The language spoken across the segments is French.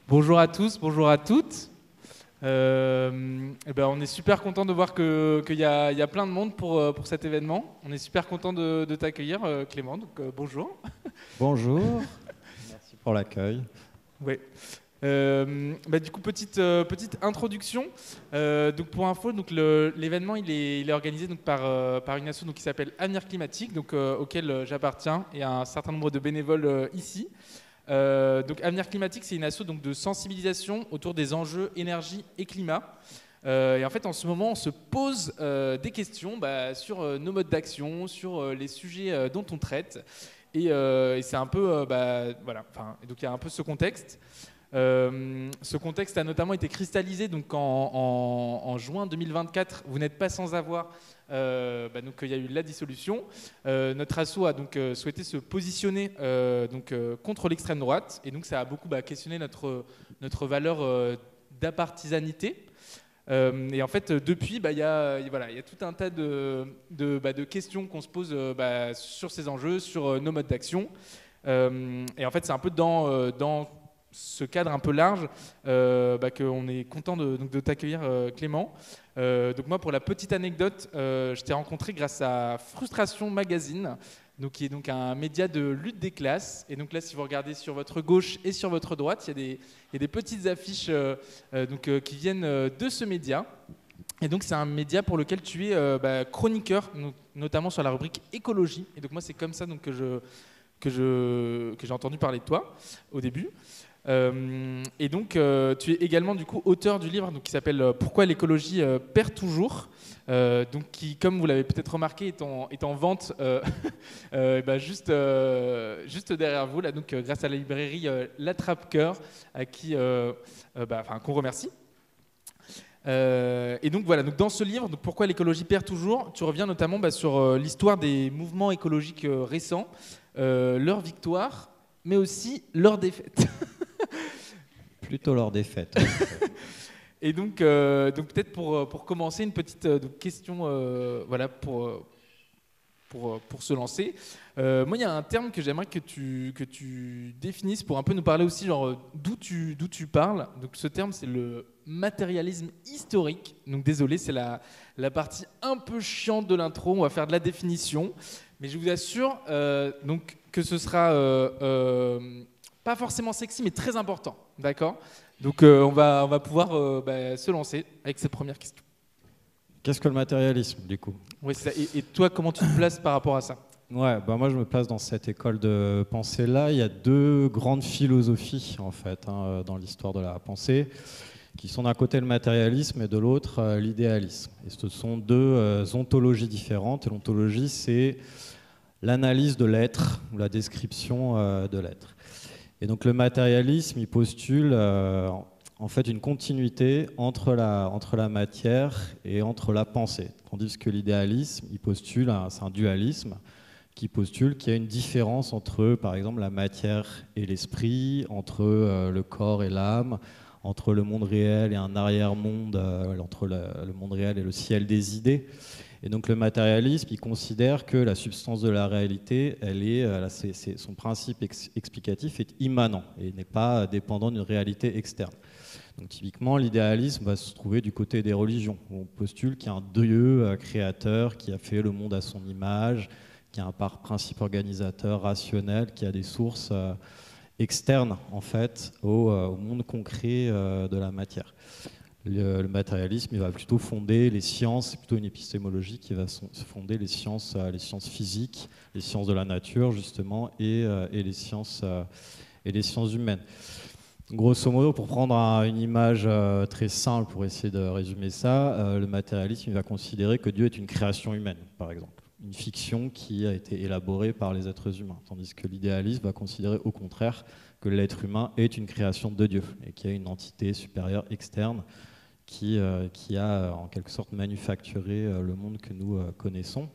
Bonjour à tous, bonjour à toutes. On est super content de voir qu'il y a plein de monde pour cet événement. On est super content de t'accueillir, Clément. Donc, bonjour. Bonjour, merci pour l'accueil. Ouais. Du coup, petite introduction. Donc pour info, donc l'événement il est organisé donc par une asso donc qui s'appelle Avenir Climatique, donc auquel j'appartiens et un certain nombre de bénévoles ici. Donc Avenir Climatique, c'est une asso donc de sensibilisation autour des enjeux énergie et climat. Et en fait, en ce moment, on se pose des questions sur nos modes d'action, sur les sujets dont on traite. Et c'est un peu, voilà. Enfin, donc il y a un peu ce contexte. Ce contexte a notamment été cristallisé donc en juin 2024. Vous n'êtes pas sans avoir. Donc il y a eu la dissolution. Notre asso a donc souhaité se positionner contre l'extrême droite, et donc ça a beaucoup questionné notre valeur d'apartisanité. Et en fait, depuis, il y a tout un tas de questions qu'on se pose sur ces enjeux, sur nos modes d'action. Et en fait, c'est un peu dans ce cadre un peu large qu'on est content de t'accueillir, Clément. Donc moi, pour la petite anecdote, je t'ai rencontré grâce à Frustration Magazine, donc, qui est donc un média de lutte des classes. Et donc là, si vous regardez sur votre gauche et sur votre droite, il y a des petites affiches qui viennent de ce média. Et donc c'est un média pour lequel tu es chroniqueur, notamment sur la rubrique écologie. Et donc moi, c'est comme ça donc, que j'ai entendu parler de toi au début. Et donc, tu es également du coup auteur du livre donc, qui s'appelle Pourquoi l'écologie perd toujours, donc qui, comme vous l'avez peut-être remarqué, est en vente juste derrière vous, là, donc, grâce à la librairie L'Attrape-Cœur, à qui, qu'on remercie. Et donc voilà, donc dans ce livre, donc Pourquoi l'écologie perd toujours, tu reviens notamment sur l'histoire des mouvements écologiques récents, leur victoire, mais aussi leur défaite. Plutôt lors des fêtes. Et donc peut-être pour commencer, une petite question pour se lancer. Moi, il y a un terme que j'aimerais que tu définisses pour un peu nous parler aussi, genre d'où tu parles. Donc ce terme, c'est le matérialisme historique. Donc désolé, c'est la partie un peu chiante de l'intro. On va faire de la définition. Mais je vous assure donc que ce sera pas forcément sexy, mais très important. D'accord ? Donc on va pouvoir se lancer avec cette première question. Qu'est-ce que le matérialisme, du coup? Oui, c'est ça. Et toi, comment tu te places par rapport à ça? Ouais, moi je me place dans cette école de pensée-là. Il y a deux grandes philosophies en fait dans l'histoire de la pensée, qui sont d'un côté le matérialisme et de l'autre l'idéalisme. Et ce sont deux ontologies différentes. Et l'ontologie, c'est l'analyse de l'être ou la description de l'être. Et donc le matérialisme, il postule en fait une continuité entre la matière et entre la pensée. Tandis que l'idéalisme, il postule, c'est un dualisme qui postule qu'il y a une différence entre, par exemple, la matière et l'esprit, entre le corps et l'âme, entre le monde réel et un arrière-monde, entre le monde réel et le ciel des idées. Et donc le matérialisme, il considère que la substance de la réalité, son principe explicatif est immanent et n'est pas dépendant d'une réalité externe. Donc typiquement, l'idéalisme va se trouver du côté des religions, où on postule qu'il y a un Dieu créateur qui a fait le monde à son image, qui a un principe organisateur rationnel, qui a des sources externes en fait au monde concret de la matière. Le matérialisme, il va plutôt fonder les sciences, c'est plutôt une épistémologie qui va fonder les sciences physiques, les sciences de la nature justement, et les sciences humaines. Grosso modo, pour prendre une image très simple pour essayer de résumer ça, le matérialisme il va considérer que Dieu est une création humaine, par exemple, une fiction qui a été élaborée par les êtres humains, tandis que l'idéalisme va considérer au contraire que l'être humain est une création de Dieu et qu'il y a une entité supérieure externe qui a en quelque sorte manufacturé le monde que nous connaissons.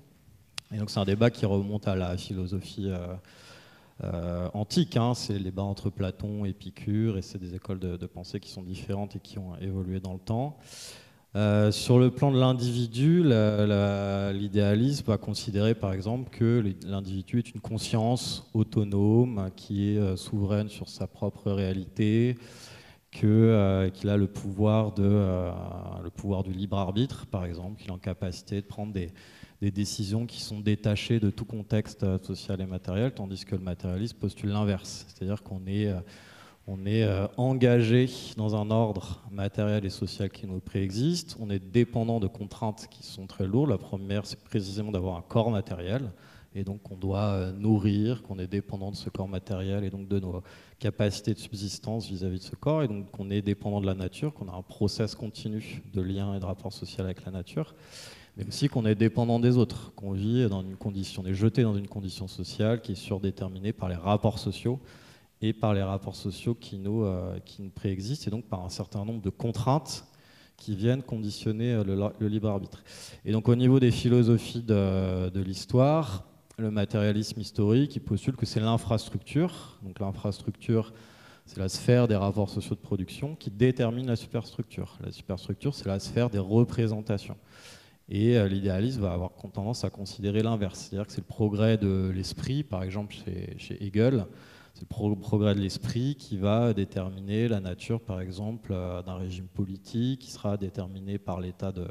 Et donc c'est un débat qui remonte à la philosophie antique, c'est les débats entre Platon et Épicure, et c'est des écoles de pensée qui sont différentes et qui ont évolué dans le temps. Sur le plan de l'individu, l'idéalisme va considérer par exemple que l'individu est une conscience autonome qui est souveraine sur sa propre réalité, qu'il a le pouvoir du libre arbitre, par exemple, qu'il est en capacité de prendre des décisions qui sont détachées de tout contexte social et matériel, tandis que le matérialisme postule l'inverse. C'est-à-dire qu'on est engagé dans un ordre matériel et social qui nous préexiste, on est dépendant de contraintes qui sont très lourdes. La première, c'est précisément d'avoir un corps matériel, et donc qu'on doit nourrir, qu'on est dépendant de ce corps matériel, et donc de nos capacités de subsistance vis-à-vis de ce corps, et donc qu'on est dépendant de la nature, qu'on a un process continu de lien et de rapport social avec la nature, mais aussi qu'on est dépendant des autres, qu'on vit dans une condition, on est jeté dans une condition sociale qui est surdéterminée par les rapports sociaux et par les rapports sociaux qui nous préexistent, et donc par un certain nombre de contraintes qui viennent conditionner le libre arbitre. Et donc au niveau des philosophies de l'histoire, le matérialisme historique, il postule que c'est l'infrastructure. Donc l'infrastructure, c'est la sphère des rapports sociaux de production qui détermine la superstructure. La superstructure, c'est la sphère des représentations. Et l'idéalisme va avoir tendance à considérer l'inverse. C'est-à-dire que c'est le progrès de l'esprit, par exemple chez Hegel, c'est le progrès de l'esprit qui va déterminer la nature, par exemple, d'un régime politique, qui sera déterminé par l'état de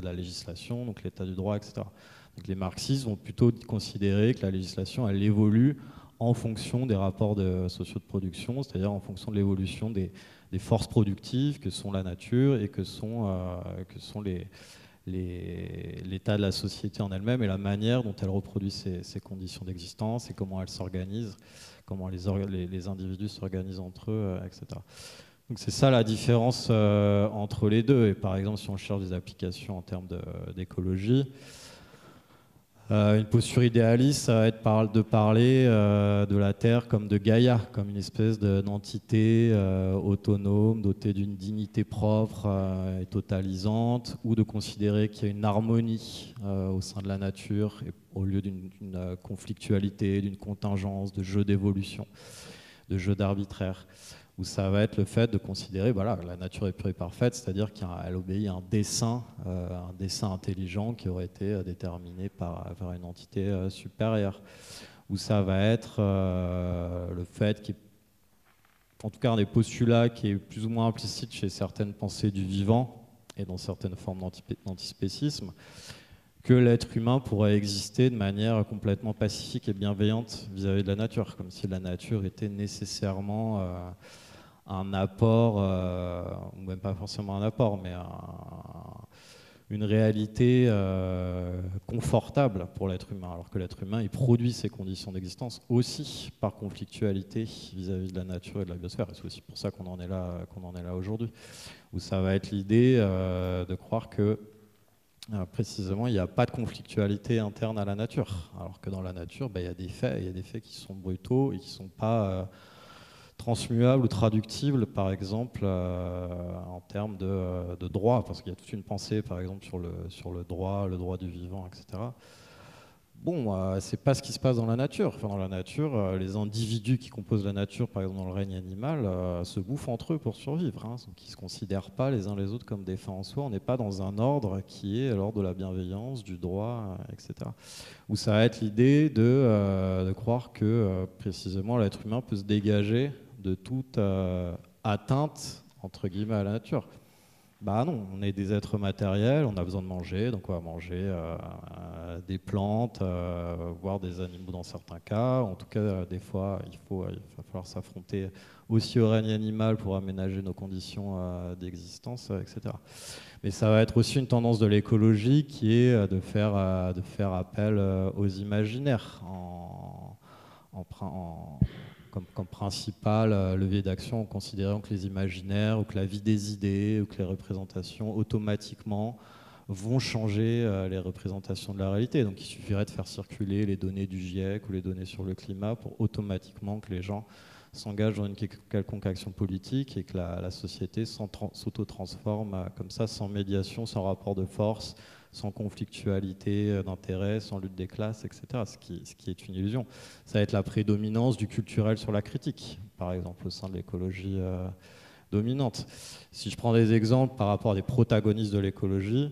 la législation, donc l'état du droit, etc. Donc les marxistes vont plutôt considérer que la législation, elle évolue en fonction des rapports sociaux de production, c'est-à-dire en fonction de l'évolution des forces productives que sont la nature et que sont l'état de la société en elle-même et la manière dont elle reproduit ses conditions d'existence et comment elle s'organise, comment les individus s'organisent entre eux, etc. Donc c'est ça la différence entre les deux. Et par exemple, si on cherche des applications en termes d'écologie, une posture idéaliste, ça va être de parler de la Terre comme de Gaïa, comme une espèce d'entité autonome, dotée d'une dignité propre et totalisante, ou de considérer qu'il y a une harmonie au sein de la nature, et au lieu d'une conflictualité, d'une contingence, de jeu d'évolution, de jeu d'arbitraire. Où ça va être le fait de considérer, voilà, la nature est pure et parfaite, c'est-à-dire qu'elle obéit à un dessein intelligent qui aurait été déterminé par une entité supérieure. Où ça va être le fait en tout cas un des postulats qui est plus ou moins implicite chez certaines pensées du vivant et dans certaines formes d'antispécisme, que l'être humain pourrait exister de manière complètement pacifique et bienveillante vis-à-vis de la nature, comme si la nature était nécessairement un apport, ou même pas forcément un apport, mais une réalité confortable pour l'être humain, alors que l'être humain, il produit ses conditions d'existence aussi par conflictualité vis-à-vis de la nature et de la biosphère. Et c'est aussi pour ça qu'on en est là aujourd'hui, où ça va être l'idée de croire que précisément, il n'y a pas de conflictualité interne à la nature, alors que dans la nature, il y a des faits qui sont brutaux et qui ne sont pas transmuables ou traductibles, par exemple, en termes de droit, parce qu'il y a toute une pensée, par exemple, sur le droit du vivant, etc. Bon, c'est pas ce qui se passe dans la nature. Enfin, dans la nature, les individus qui composent la nature, par exemple dans le règne animal, se bouffent entre eux pour survivre. Donc ils ne se considèrent pas les uns les autres comme des fins en soi. On n'est pas dans un ordre qui est l'ordre de la bienveillance, du droit, etc. Où ça va être l'idée de croire que précisément l'être humain peut se dégager de toute atteinte, entre guillemets, à la nature. Bah non, on est des êtres matériels, on a besoin de manger, donc on va manger des plantes, voire des animaux dans certains cas. En tout cas, des fois, il va falloir s'affronter aussi au règne animal pour aménager nos conditions d'existence, etc. Mais ça va être aussi une tendance de l'écologie qui est de faire appel aux imaginaires comme principal levier d'action, en considérant que les imaginaires ou que la vie des idées ou que les représentations automatiquement vont changer les représentations de la réalité. Donc il suffirait de faire circuler les données du GIEC ou les données sur le climat pour automatiquement que les gens s'engagent dans une quelconque action politique et que la société s'auto-transforme comme ça, sans médiation, sans rapport de force, sans conflictualité d'intérêts, sans lutte des classes, etc. Ce qui est une illusion. Ça va être la prédominance du culturel sur la critique, par exemple, au sein de l'écologie dominante. Si je prends des exemples par rapport à des protagonistes de l'écologie,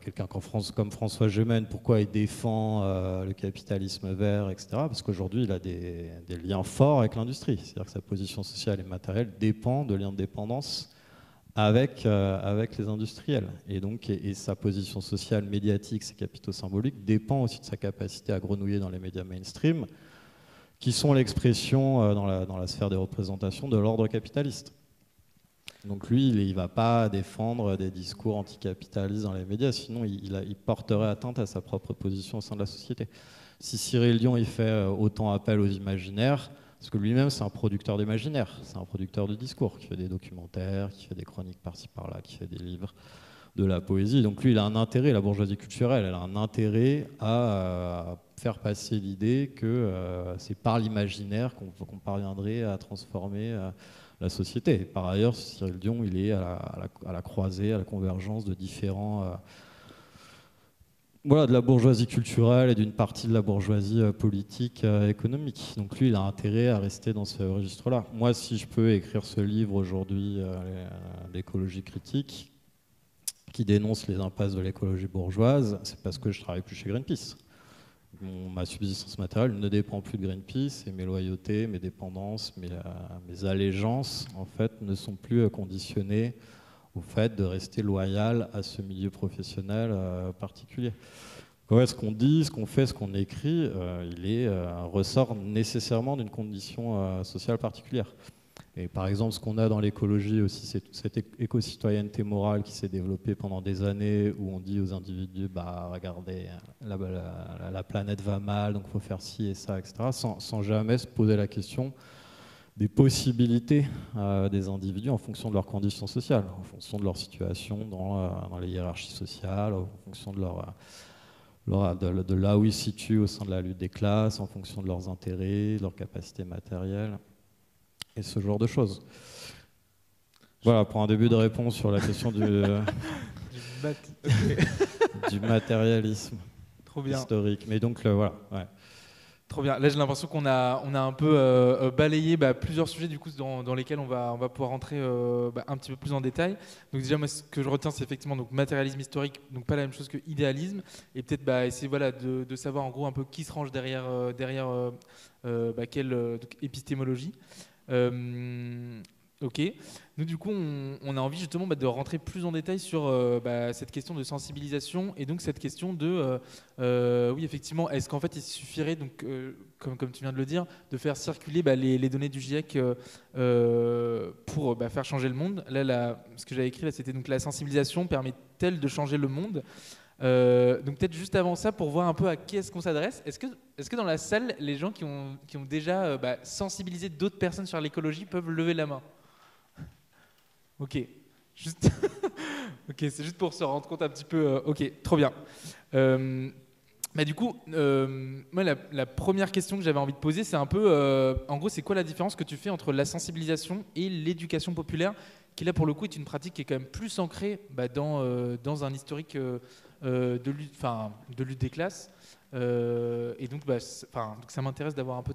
quelqu'un comme François Gemène, pourquoi il défend le capitalisme vert, etc. Parce qu'aujourd'hui, il a des liens forts avec l'industrie. C'est-à-dire que sa position sociale et matérielle dépend de liens de dépendance avec les industriels. Et donc, sa position sociale, médiatique, ses capitaux symboliques, dépend aussi de sa capacité à grenouiller dans les médias mainstream, qui sont l'expression dans la sphère des représentations de l'ordre capitaliste. Donc lui, il ne va pas défendre des discours anticapitalistes dans les médias, sinon il porterait atteinte à sa propre position au sein de la société. Si Cyril Dion il fait autant appel aux imaginaires, parce que lui-même c'est un producteur d'imaginaire, c'est un producteur de discours, qui fait des documentaires, qui fait des chroniques par-ci par-là, qui fait des livres, de la poésie. Donc lui, il a un intérêt, la bourgeoisie culturelle, elle a un intérêt à faire passer l'idée que c'est par l'imaginaire qu'on parviendrait à transformer la société. Par ailleurs, Cyril Dion, il est à la croisée, à la convergence de différents... de la bourgeoisie culturelle et d'une partie de la bourgeoisie politique, économique. Donc lui, il a intérêt à rester dans ce registre-là. Moi, si je peux écrire ce livre aujourd'hui d'écologie critique, qui dénonce les impasses de l'écologie bourgeoise, c'est parce que je ne travaille plus chez Greenpeace. Ma subsistance matérielle ne dépend plus de Greenpeace et mes loyautés, mes dépendances, mes allégeances, en fait, ne sont plus conditionnées au fait de rester loyal à ce milieu professionnel particulier. Ouais, ce qu'on dit, ce qu'on fait, ce qu'on écrit, ressort nécessairement d'une condition sociale particulière. Et par exemple, ce qu'on a dans l'écologie aussi, c'est toute cette éco-citoyenneté morale qui s'est développée pendant des années, où on dit aux individus, regardez, la planète va mal, donc il faut faire ci et ça, etc., sans jamais se poser la question des possibilités des individus en fonction de leurs conditions sociales, en fonction de leur situation dans les hiérarchies sociales, en fonction de là où ils se situent au sein de la lutte des classes, en fonction de leurs intérêts, de leurs capacités matérielles, et ce genre de choses. Voilà, pour un début de réponse sur la question du matérialisme historique. Mais donc, voilà. Ouais. Trop bien. Là, j'ai l'impression qu'on a un peu balayé plusieurs sujets du coup dans lesquels on va pouvoir rentrer un petit peu plus en détail. Donc déjà, moi, ce que je retiens, c'est effectivement donc matérialisme historique, donc pas la même chose que idéalisme, et peut-être essayer de savoir en gros un peu qui se range derrière quelle épistémologie. Ok. Nous, du coup, on a envie justement de rentrer plus en détail sur cette question de sensibilisation et donc cette question de, oui, effectivement, est-ce qu'en fait, il suffirait, donc, comme tu viens de le dire, de faire circuler les données du GIEC pour faire changer le monde. Là, ce que j'avais écrit, là, c'était donc la sensibilisation permet-elle de changer le monde ? Donc peut-être juste avant ça, pour voir un peu à qui est-ce qu'on s'adresse, est-ce que dans la salle, les gens qui ont déjà sensibilisé d'autres personnes sur l'écologie peuvent lever la main ? Ok, juste ok, c'est juste pour se rendre compte un petit peu. Ok, trop bien. Du coup, moi, la première question que j'avais envie de poser, c'est un peu, en gros, c'est quoi la différence que tu fais entre la sensibilisation et l'éducation populaire, qui là, pour le coup, est une pratique qui est quand même plus ancrée dans un historique de lutte des classes. Et donc, donc ça m'intéresse d'avoir un peu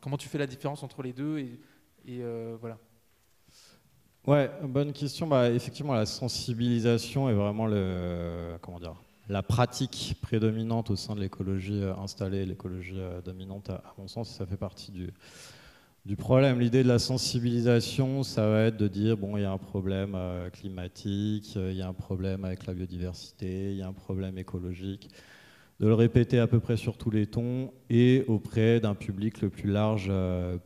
comment tu fais la différence entre les deux et voilà. Ouais, bonne question. Effectivement, la sensibilisation est vraiment la pratique prédominante au sein de l'écologie installée, l'écologie dominante, à mon sens, ça fait partie du problème. L'idée de la sensibilisation, ça va être de dire, bon, il y a un problème climatique, il y a un problème avec la biodiversité, il y a un problème écologique, de le répéter à peu près sur tous les tons et auprès d'un public le plus large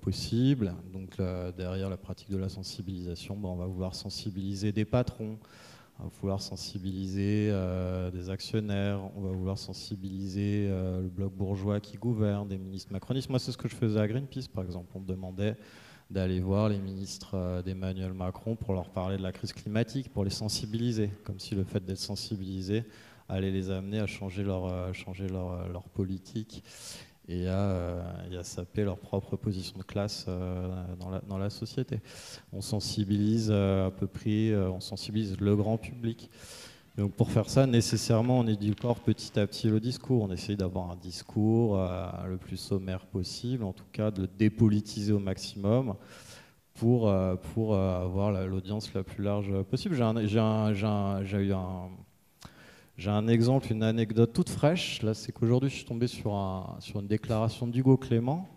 possible. Donc derrière la pratique de la sensibilisation, on va vouloir sensibiliser des patrons, on va vouloir sensibiliser des actionnaires, on va vouloir sensibiliser le bloc bourgeois qui gouverne, des ministres macronistes. Moi, c'est ce que je faisais à Greenpeace, par exemple. On me demandait d'aller voir les ministres d'Emmanuel Macron pour leur parler de la crise climatique, pour les sensibiliser, comme si le fait d'être sensibilisé allait les amener à changer leur politique et à saper leur propre position de classe dans la société. On sensibilise à peu près, on sensibilise le grand public. Donc pour faire ça, nécessairement, on édulcore petit à petit le discours. On essaye d'avoir un discours le plus sommaire possible, en tout cas de le dépolitiser au maximum, pour avoir l'audience la plus large possible. J'ai un exemple, une anecdote toute fraîche. Là, c'est qu'aujourd'hui, je suis tombé sur une déclaration d'Hugo Clément,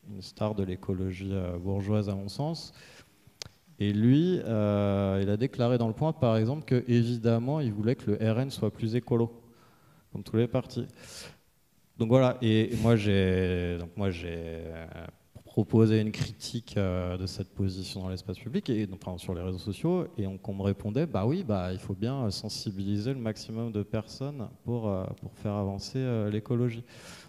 une star de l'écologie bourgeoise à mon sens. Et lui, il a déclaré dans Le Point, par exemple, qu'évidemment, il voulait que le RN soit plus écolo, comme tous les partis. Donc voilà, et moi j'ai proposé une critique de cette position dans l'espace public, et enfin, sur les réseaux sociaux, et qu'on me répondait, bah oui, il faut bien sensibiliser le maximum de personnes pour faire avancer l'écologie.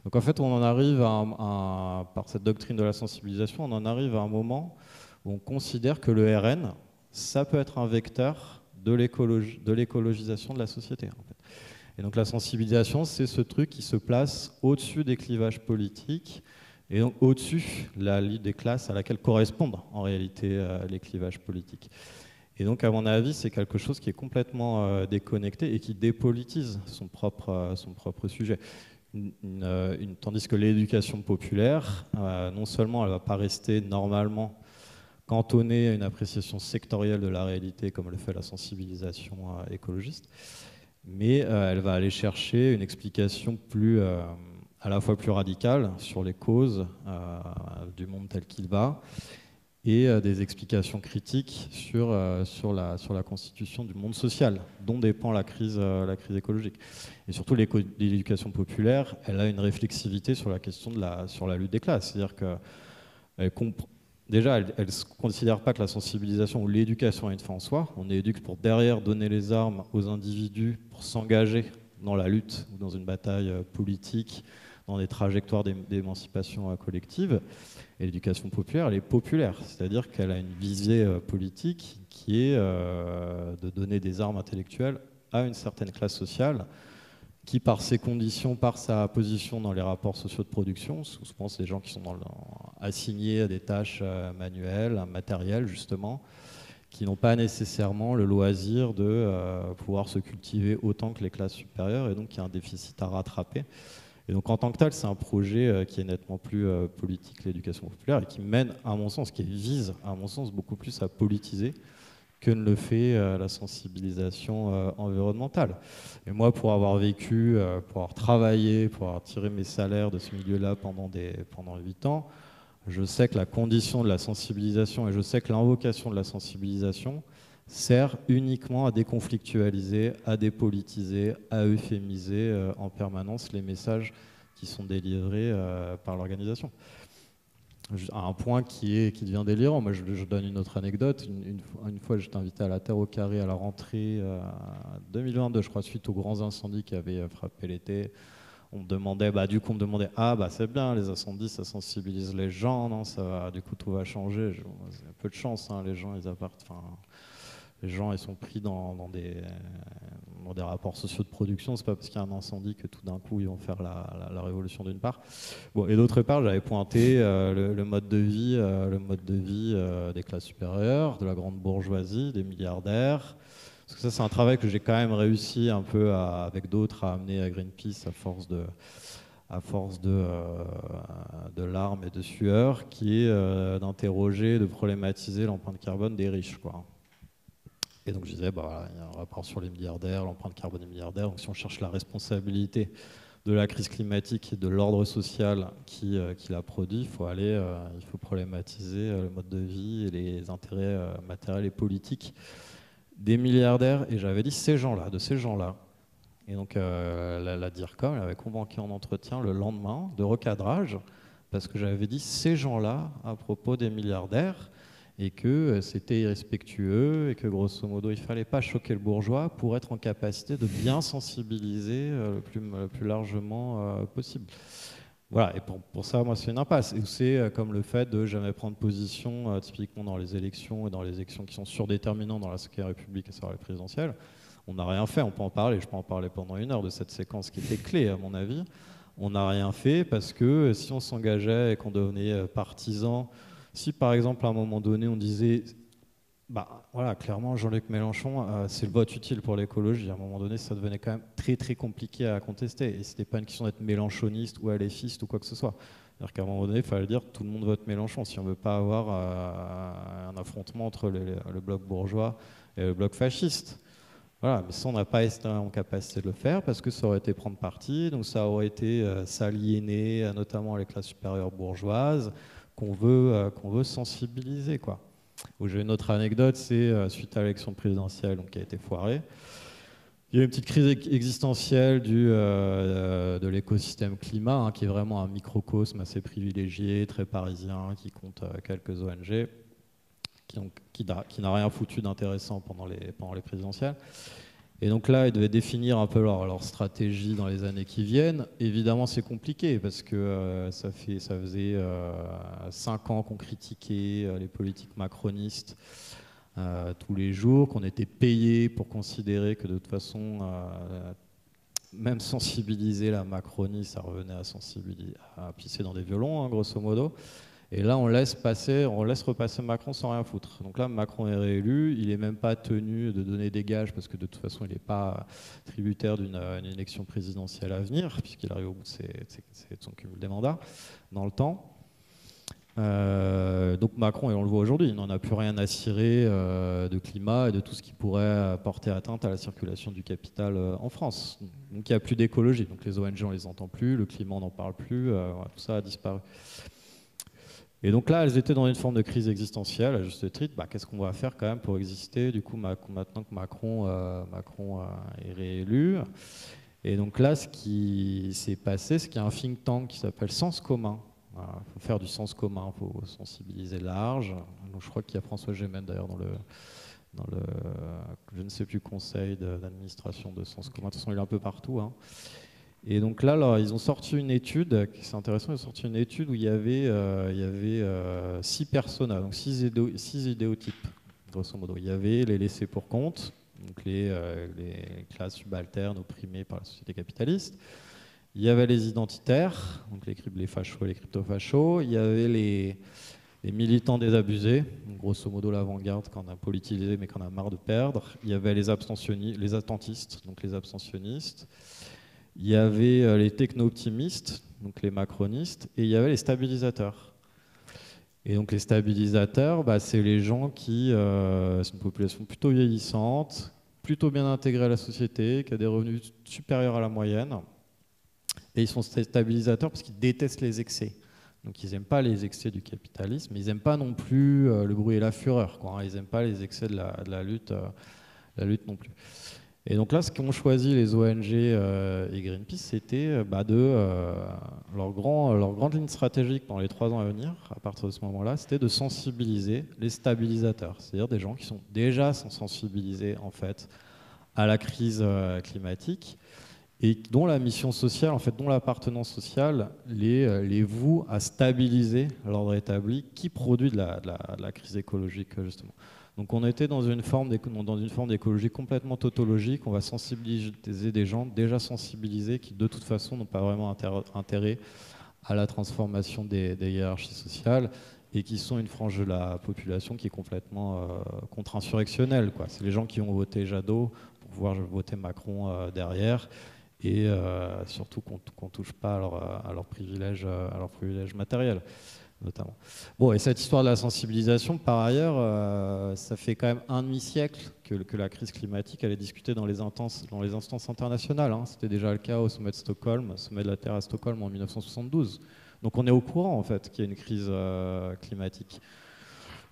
Donc en fait, on en arrive par cette doctrine de la sensibilisation, on en arrive à un moment où on considère que le RN, ça peut être un vecteur de l'écologisation de la société, en fait. Et donc la sensibilisation, c'est ce truc qui se place au-dessus des clivages politiques et donc au-dessus la lutte des classes à laquelle correspondent en réalité les clivages politiques. Et donc à mon avis, c'est quelque chose qui est complètement déconnecté et qui dépolitise son propre sujet. Tandis que l'éducation populaire, non seulement elle ne va pas rester normalement cantonnée à une appréciation sectorielle de la réalité comme le fait la sensibilisation écologiste, mais elle va aller chercher une explication à la fois plus radicale sur les causes du monde tel qu'il va, et des explications critiques sur la constitution du monde social, dont dépend la crise écologique. Et surtout, l'éducation populaire, elle a une réflexivité sur la question sur la lutte des classes. C'est-à-dire qu'elle déjà, elle ne considère pas que la sensibilisation ou l'éducation est une fin en soi. On éduque pour derrière donner les armes aux individus pour s'engager dans la lutte ou dans une bataille politique, dans des trajectoires d'émancipation collective. Et l'éducation populaire, elle est populaire, c'est-à-dire qu'elle a une visée politique qui est de donner des armes intellectuelles à une certaine classe sociale qui, par ses conditions, par sa position dans les rapports sociaux de production, je pense les gens qui sont assignés à des tâches manuelles, matérielles justement, qui n'ont pas nécessairement le loisir de pouvoir se cultiver autant que les classes supérieures, et donc il y a un déficit à rattraper. Et donc en tant que tel, c'est un projet qui est nettement plus politique, l'éducation populaire, et qui mène, à mon sens, qui vise, à mon sens, beaucoup plus à politiser que ne le fait la sensibilisation environnementale. Et moi, pour avoir vécu, pour avoir travaillé, pour avoir tiré mes salaires de ce milieu-là pendant 8 ans, je sais que la condition de la sensibilisation et je sais que l'invocation de la sensibilisation sert uniquement à déconflictualiser, à dépolitiser, à euphémiser en permanence les messages qui sont délivrés par l'organisation. À un point qui devient délirant. Moi, je donne une autre anecdote. Une fois, j'étais invité à la Terre au Carré à la rentrée 2022, je crois, suite aux grands incendies qui avaient frappé l'été. On me demandait, on me demandait, c'est bien, les incendies, ça sensibilise les gens, non, ça va, du coup, tout va changer. C'est un peu de chance, hein, les gens, les gens, ils sont pris dans des rapports sociaux de production. C'est pas parce qu'il y a un incendie que tout d'un coup ils vont faire la révolution d'une part. Bon, et d'autre part, j'avais pointé le mode de vie des classes supérieures, de la grande bourgeoisie, des milliardaires. Parce que ça, c'est un travail que j'ai quand même réussi un peu avec d'autres à amener à Greenpeace à force de larmes et de sueur, qui est d'interroger, de problématiser l'empreinte carbone des riches, quoi. Et donc je disais, il y a un rapport sur les milliardaires, l'empreinte carbone des milliardaires. Donc si on cherche la responsabilité de la crise climatique et de l'ordre social qui la produit, il faut problématiser le mode de vie et les intérêts matériels et politiques des milliardaires. Et j'avais dit de ces gens-là. Et donc la DIRCOM avait convoqué en entretien le lendemain de recadrage, parce que j'avais dit ces gens-là à propos des milliardaires, et que c'était irrespectueux, et que grosso modo il ne fallait pas choquer le bourgeois pour être en capacité de bien sensibiliser le plus largement possible. Voilà, et pour ça, moi, c'est une impasse. Et c'est comme le fait de jamais prendre position, typiquement dans les élections, et dans les élections qui sont surdéterminantes dans la Ve République, à savoir les présidentielles. On n'a rien fait, on peut en parler, je peux en parler pendant 1 heure de cette séquence qui était clé, à mon avis. On n'a rien fait parce que si on s'engageait et qu'on devenait partisan, si par exemple à un moment donné on disait clairement Jean-Luc Mélenchon c'est le vote utile pour l'écologie, à un moment donné ça devenait quand même très très compliqué à contester, et c'était pas une question d'être mélenchoniste ou aléphiste ou quoi que ce soit. C'est-à-dire qu'à un moment donné il fallait dire tout le monde vote Mélenchon si on veut pas avoir un affrontement entre le bloc bourgeois et le bloc fasciste. Voilà, mais ça, on n'a pas été en capacité de le faire parce que ça aurait été prendre parti, donc ça aurait été s'aliéner, notamment les classes supérieures bourgeoises, qu'on veut sensibiliser, quoi. J'ai une autre anecdote, c'est suite à l'élection présidentielle donc, qui a été foirée. Il y a une petite crise existentielle de l'écosystème climat, hein, qui est vraiment un microcosme assez privilégié, très parisien, qui compte quelques ONG, qui n'a rien foutu d'intéressant pendant les présidentielles. Et donc là, ils devaient définir un peu leur stratégie dans les années qui viennent. Évidemment, c'est compliqué parce que ça faisait 5 ans qu'on critiquait les politiques macronistes tous les jours, qu'on était payé pour considérer que de toute façon, même sensibiliser la Macronie, ça revenait à pisser dans des violons, hein, grosso modo. Et là, on laisse repasser Macron sans rien foutre. Donc là, Macron est réélu, il n'est même pas tenu de donner des gages parce que de toute façon, il n'est pas tributaire d'une élection présidentielle à venir, puisqu'il arrive au bout de son cumul des mandats dans le temps. Donc Macron, et on le voit aujourd'hui, il n'en a plus rien à cirer de climat et de tout ce qui pourrait porter atteinte à la circulation du capital en France. Donc il n'y a plus d'écologie, donc les ONG on les entend plus, le climat on n'en parle plus, tout ça a disparu. Et donc là, elles étaient dans une forme de crise existentielle, à juste titre, qu'est-ce qu'on va faire quand même pour exister, du coup maintenant que Macron est réélu. Et donc là, ce qui s'est passé, c'est qu'il y a un think tank qui s'appelle Sens commun. Il faut faire du sens commun, il faut sensibiliser large. Donc, je crois qu'il y a François Gémen d'ailleurs dans le je ne sais plus, conseil d'administration de Sens commun. De toute façon, il est un peu partout, hein. Et donc là, ils ont sorti une étude, c'est intéressant, ils ont sorti une étude où il y avait 6 personas, donc 6 idéotypes, grosso modo. Il y avait les laissés pour compte, donc les classes subalternes opprimées par la société capitaliste. Il y avait les identitaires, donc les fachos et les crypto-fachos. Il y avait les militants désabusés, donc grosso modo l'avant-garde qu'on a politisé mais qu'on a marre de perdre. Il y avait les attentistes, donc les abstentionnistes. Il y avait les techno-optimistes, donc les macronistes, et il y avait les stabilisateurs. Et donc les stabilisateurs, c'est les gens c'est une population plutôt vieillissante, plutôt bien intégrée à la société, qui a des revenus supérieurs à la moyenne. Et ils sont stabilisateurs parce qu'ils détestent les excès. Donc ils n'aiment pas les excès du capitalisme, mais ils n'aiment pas non plus le bruit et la fureur, quoi, hein. Ils n'aiment pas les excès de la lutte non plus. Et donc là, ce qu'ont choisi les ONG et Greenpeace, c'était leur grande ligne stratégique pendant les 3 ans à venir, à partir de ce moment-là, c'était de sensibiliser les stabilisateurs, c'est-à-dire des gens qui sont déjà sensibilisés en fait à la crise climatique et dont la mission sociale, en fait, dont l'appartenance sociale les voue à stabiliser l'ordre établi qui produit de la crise écologique, justement. Donc on était dans une forme d'écologie complètement tautologique. On va sensibiliser des gens déjà sensibilisés qui de toute façon n'ont pas vraiment intérêt à la transformation des hiérarchies sociales et qui sont une frange de la population qui est complètement contre-insurrectionnelle, quoi. C'est les gens qui ont voté Jadot pour pouvoir voter Macron derrière et surtout qu'on ne touche pas à leurs privilèges matériels. Notamment. Bon, et cette histoire de la sensibilisation, par ailleurs, ça fait quand même un demi-siècle que la crise climatique elle est discutée dans les instances internationales, hein. C'était déjà le cas au sommet de Stockholm, au sommet de la Terre à Stockholm en 1972. Donc on est au courant en fait qu'il y a une crise climatique.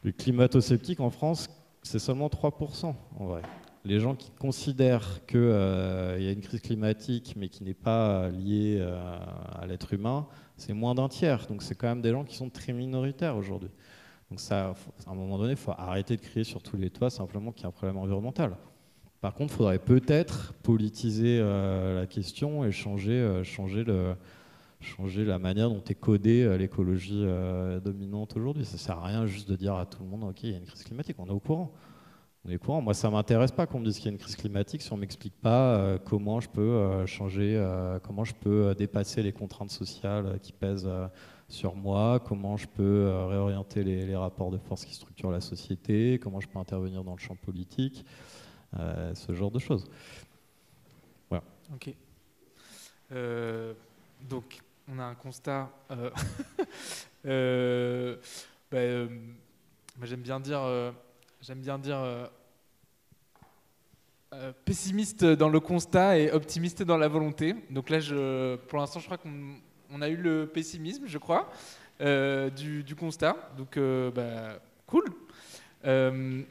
Les climato-sceptiques en France, c'est seulement 3% en vrai. Les gens qui considèrent qu'il y a une crise climatique mais qui n'est pas liée à l'être humain, c'est moins d'un tiers. Donc c'est quand même des gens qui sont très minoritaires aujourd'hui. Donc ça, à un moment donné, il faut arrêter de crier sur tous les toits simplement qu'il y a un problème environnemental. Par contre, il faudrait peut-être politiser la question et changer la manière dont est codée l'écologie dominante aujourd'hui. Ça ne sert à rien juste de dire à tout le monde « Ok, il y a une crise climatique, on est au courant ». On est au courant. Moi, ça ne m'intéresse pas qu'on me dise qu'il y a une crise climatique si on ne m'explique pas comment je peux changer, comment je peux dépasser les contraintes sociales qui pèsent sur moi, comment je peux réorienter les rapports de force qui structurent la société, comment je peux intervenir dans le champ politique, ce genre de choses. Voilà. Ok. Donc, on a un constat Moi, j'aime bien dire pessimiste dans le constat et optimiste dans la volonté. Donc là, pour l'instant, je crois qu'on a eu le pessimisme, je crois, du constat. Donc, cool. Euh,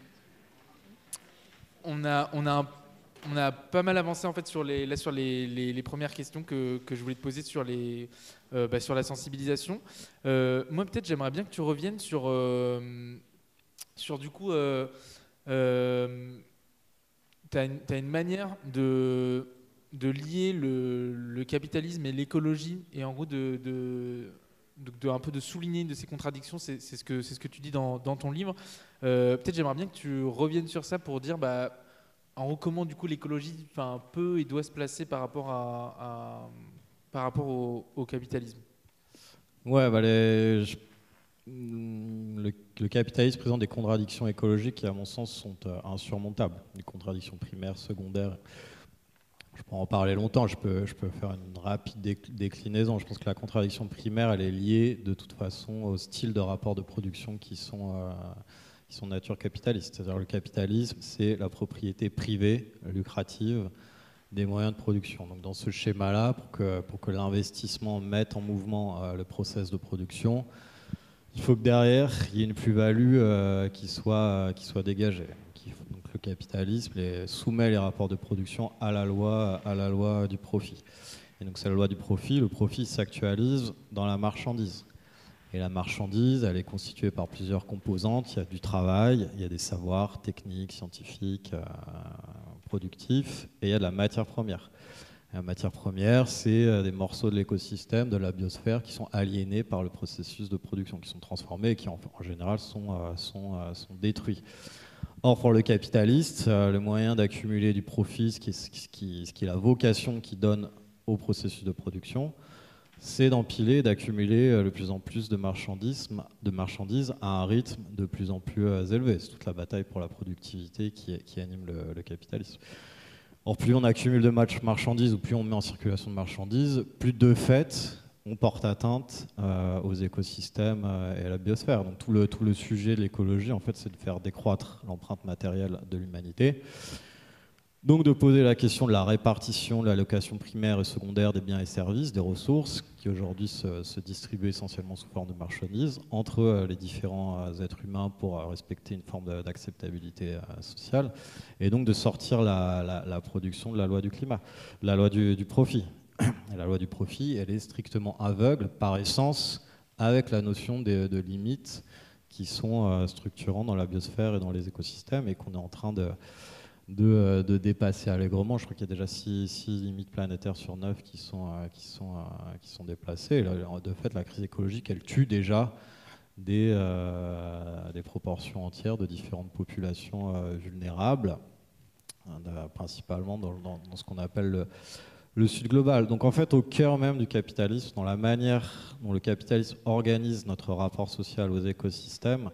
on a pas mal avancé en fait sur les premières questions que je voulais te poser sur la sensibilisation. Moi, peut-être, j'aimerais bien que tu reviennes sur du coup. T'as une manière de lier le capitalisme et l'écologie et en gros un peu de souligner de ces contradictions, c'est ce que tu dis dans ton livre. Peut-être j'aimerais bien que tu reviennes sur ça pour dire en gros comment du coup l'écologie peut et doit se placer par rapport par rapport au capitalisme. Ouais, le capitalisme présente des contradictions écologiques qui, à mon sens, sont insurmontables. Des contradictions primaires, secondaires. Je peux en parler longtemps, je peux faire une rapide déclinaison. Je pense que la contradiction primaire, elle est liée de toute façon au style de rapport de production qui sont de nature capitaliste. C'est-à-dire le capitalisme, c'est la propriété privée, lucrative, des moyens de production. Donc dans ce schéma-là, pour que l'investissement mette en mouvement le process de production, il faut que derrière, il y ait une plus-value qui soit dégagée. Donc le capitalisme soumet les rapports de production à la loi du profit. Et donc c'est la loi du profit. Le profit s'actualise dans la marchandise. Et la marchandise, elle est constituée par plusieurs composantes. Il y a du travail, il y a des savoirs techniques, scientifiques, productifs, et il y a de la matière première. La matière première, c'est des morceaux de l'écosystème, de la biosphère, qui sont aliénés par le processus de production, qui sont transformés et qui, en général, sont détruits. Or, pour le capitaliste, le moyen d'accumuler du profit, ce qui est la vocation qu'il donne au processus de production, c'est d'empiler, d'accumuler de plus en plus de marchandises à un rythme de plus en plus élevé. C'est toute la bataille pour la productivité qui anime le capitalisme. Or, plus on accumule de marchandises ou plus on met en circulation de marchandises, plus de fait, on porte atteinte aux écosystèmes et à la biosphère. Donc tout le sujet de l'écologie, en fait, c'est de faire décroître l'empreinte matérielle de l'humanité. Donc de poser la question de la répartition, de l'allocation primaire et secondaire des biens et services, des ressources, qui aujourd'hui se distribuent essentiellement sous forme de marchandises, entre les différents êtres humains pour respecter une forme d'acceptabilité sociale, et donc de sortir la production de la loi du climat, la loi du profit. Et la loi du profit, elle est strictement aveugle, par essence, avec la notion de limites qui sont structurantes dans la biosphère et dans les écosystèmes, et qu'on est en train de dépasser allègrement. Je crois qu'il y a déjà 6 limites planétaires sur 9 qui sont déplacées. Et là, de fait, la crise écologique, elle tue déjà des proportions entières de différentes populations vulnérables, principalement dans ce qu'on appelle le Sud global. Donc en fait, au cœur même du capitalisme, dans la manière dont le capitalisme organise notre rapport social aux écosystèmes,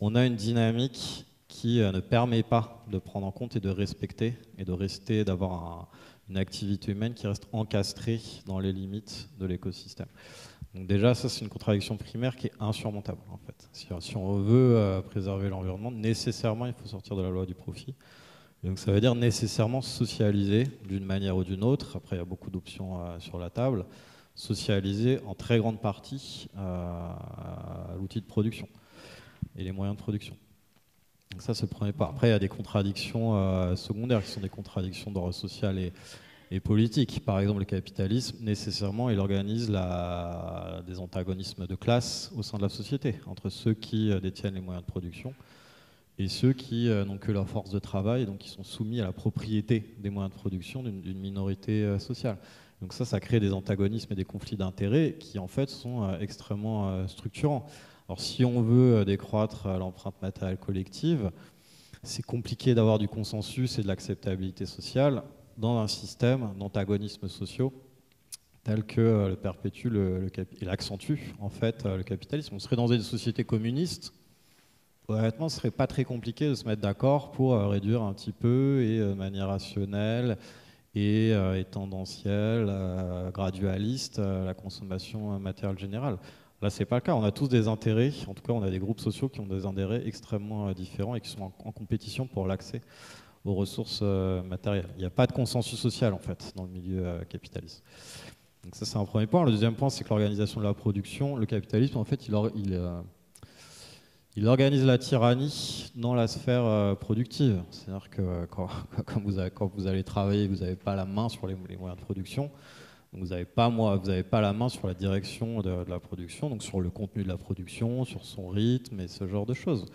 on a une dynamique qui ne permet pas de prendre en compte et de respecter et d'avoir une activité humaine qui reste encastrée dans les limites de l'écosystème. Donc déjà, ça c'est une contradiction primaire qui est insurmontable en fait. Si on veut préserver l'environnement, nécessairement il faut sortir de la loi du profit. Et donc ça veut dire nécessairement socialiser d'une manière ou d'une autre, après il y a beaucoup d'options sur la table, socialiser en très grande partie l'outil de production et les moyens de production. Donc ça, c'est le premier pas. Après, il y a des contradictions secondaires qui sont des contradictions d'ordre social et politique. Par exemple, le capitalisme, nécessairement, il organise des antagonismes de classe au sein de la société, entre ceux qui détiennent les moyens de production et ceux qui n'ont que leur force de travail, donc qui sont soumis à la propriété des moyens de production d'une minorité sociale. Donc ça crée des antagonismes et des conflits d'intérêts qui, en fait, sont extrêmement structurants. Alors si on veut décroître l'empreinte matérielle collective, c'est compliqué d'avoir du consensus et de l'acceptabilité sociale dans un système d'antagonismes sociaux tel que le perpétue et l'accentue en fait le capitalisme. On serait dans une société communiste, honnêtement ce serait pas très compliqué de se mettre d'accord pour réduire un petit peu et de manière rationnelle et tendancielle, gradualiste la consommation matérielle générale. Là, c'est pas le cas. On a tous des intérêts. En tout cas, on a des groupes sociaux qui ont des intérêts extrêmement différents et qui sont en compétition pour l'accès aux ressources matérielles. Il n'y a pas de consensus social, en fait, dans le milieu capitaliste. Donc ça, c'est un premier point. Le deuxième point, c'est que l'organisation de la production, le capitalisme, en fait, il organise la tyrannie dans la sphère productive. C'est-à-dire que quand vous allez travailler, vous n'avez pas la main sur les moyens de production. Donc vous n'avez pas la main sur la direction de la production, donc sur le contenu de la production, sur son rythme et ce genre de choses.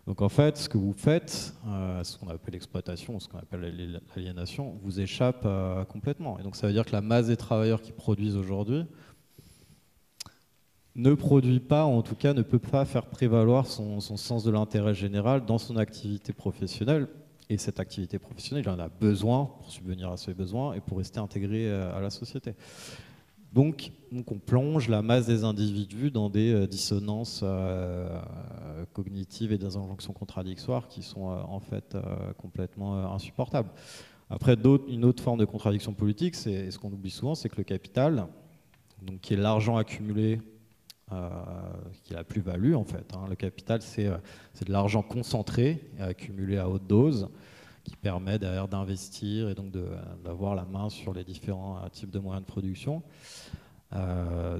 Donc en fait, ce que vous faites, ce qu'on appelle l'exploitation, ce qu'on appelle l'aliénation, vous échappe complètement. Et donc ça veut dire que la masse des travailleurs qui produisent aujourd'hui ne produit pas, ou en tout cas ne peut pas faire prévaloir son sens de l'intérêt général dans son activité professionnelle. Et cette activité professionnelle, il en a besoin pour subvenir à ses besoins et pour rester intégré à la société. Donc on plonge la masse des individus dans des dissonances cognitives et des injonctions contradictoires qui sont en fait complètement insupportables. Après, une autre forme de contradiction politique, c'est ce qu'on oublie souvent, c'est que le capital, donc, qui est l'argent accumulé, qui est la plus-value en fait. Le capital, c'est de l'argent concentré et accumulé à haute dose, qui permet derrière d'investir et donc d'avoir la main sur les différents types de moyens de production.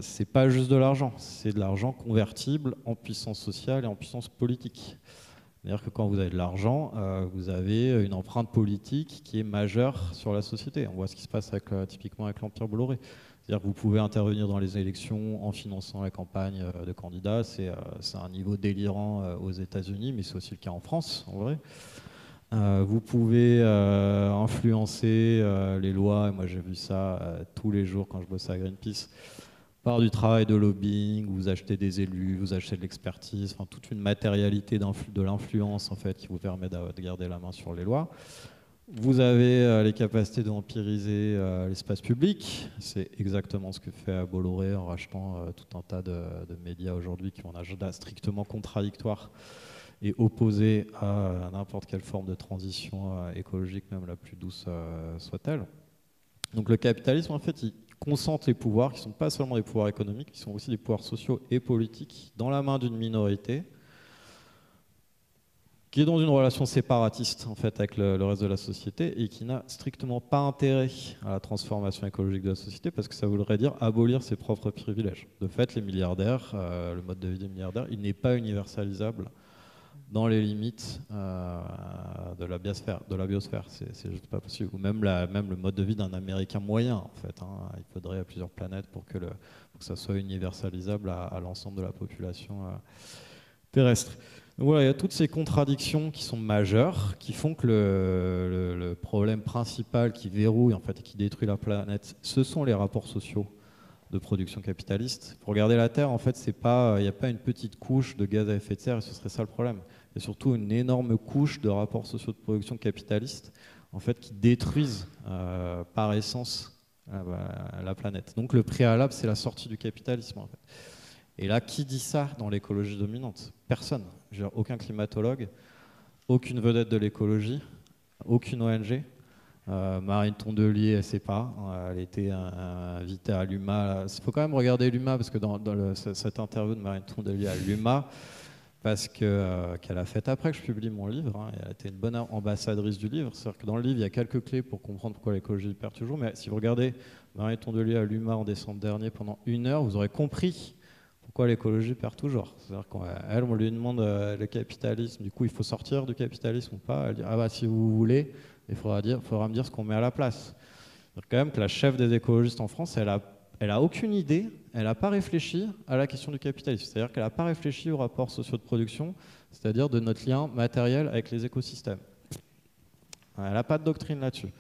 C'est pas juste de l'argent, c'est de l'argent convertible en puissance sociale et en puissance politique. C'est-à-dire que quand vous avez de l'argent, vous avez une empreinte politique qui est majeure sur la société. On voit ce qui se passe typiquement avec l'Empire Bolloré. C'est-à-dire que vous pouvez intervenir dans les élections en finançant la campagne de candidats. C'est un niveau délirant aux États-Unis, mais c'est aussi le cas en France, en vrai. Vous pouvez influencer les lois, et moi j'ai vu ça tous les jours quand je bossais à Greenpeace, par du travail de lobbying, vous achetez des élus, vous achetez de l'expertise, enfin, toute une matérialité de l'influence en fait, qui vous permet de garder la main sur les lois. Vous avez les capacités d'empiriser l'espace public. C'est exactement ce que fait Bolloré en rachetant tout un tas de médias aujourd'hui qui ont un agenda strictement contradictoire et opposé à n'importe quelle forme de transition écologique, même la plus douce soit-elle. Donc le capitalisme, en fait, il concentre les pouvoirs, qui ne sont pas seulement des pouvoirs économiques, qui sont aussi des pouvoirs sociaux et politiques, dans la main d'une minorité, qui est dans une relation séparatiste en fait, avec le reste de la société et qui n'a strictement pas intérêt à la transformation écologique de la société parce que ça voudrait dire abolir ses propres privilèges. De fait, les milliardaires, le mode de vie des milliardaires, il n'est pas universalisable dans les limites de la biosphère. C'est juste pas possible. Ou même le mode de vie d'un Américain moyen, en fait. Il faudrait plusieurs planètes pour que ça soit universalisable à l'ensemble de la population terrestre. Donc voilà, il y a toutes ces contradictions qui sont majeures, qui font que le problème principal qui verrouille en fait, et qui détruit la planète, ce sont les rapports sociaux de production capitaliste. Pour regarder la Terre, en fait, il n'y a pas une petite couche de gaz à effet de serre, et ce serait ça le problème. Il y a surtout une énorme couche de rapports sociaux de production capitaliste, en fait, qui détruisent par essence la planète. Donc le préalable, c'est la sortie du capitalisme, en fait. Et là, qui dit ça dans l'écologie dominante? Personne. Aucun climatologue, aucune vedette de l'écologie, aucune ONG. Marine Tondelier, elle ne sait pas. Elle était invitée à l'UMA. Il faut quand même regarder l'UMA, parce que dans cette interview de Marine Tondelier à l'UMA, parce qu'elle a fait après que je publie mon livre, elle a été une bonne ambassadrice du livre. C'est-à-dire que dans le livre, il y a quelques clés pour comprendre pourquoi l'écologie perd toujours. Mais si vous regardez Marine Tondelier à l'UMA en décembre dernier pendant 1 heure, vous aurez compris pourquoi l'écologie perd toujours. C'est-à-dire qu'elle, on lui demande le capitalisme, du coup il faut sortir du capitalisme ou pas. Elle dit ah bah si vous voulez, il faudra me dire ce qu'on met à la place. C'est quand même que la chef des écologistes en France, elle a aucune idée, elle n'a pas réfléchi à la question du capitalisme. C'est-à-dire qu'elle n'a pas réfléchi aux rapports sociaux de production, c'est-à-dire de notre lien matériel avec les écosystèmes. Elle n'a pas de doctrine là-dessus.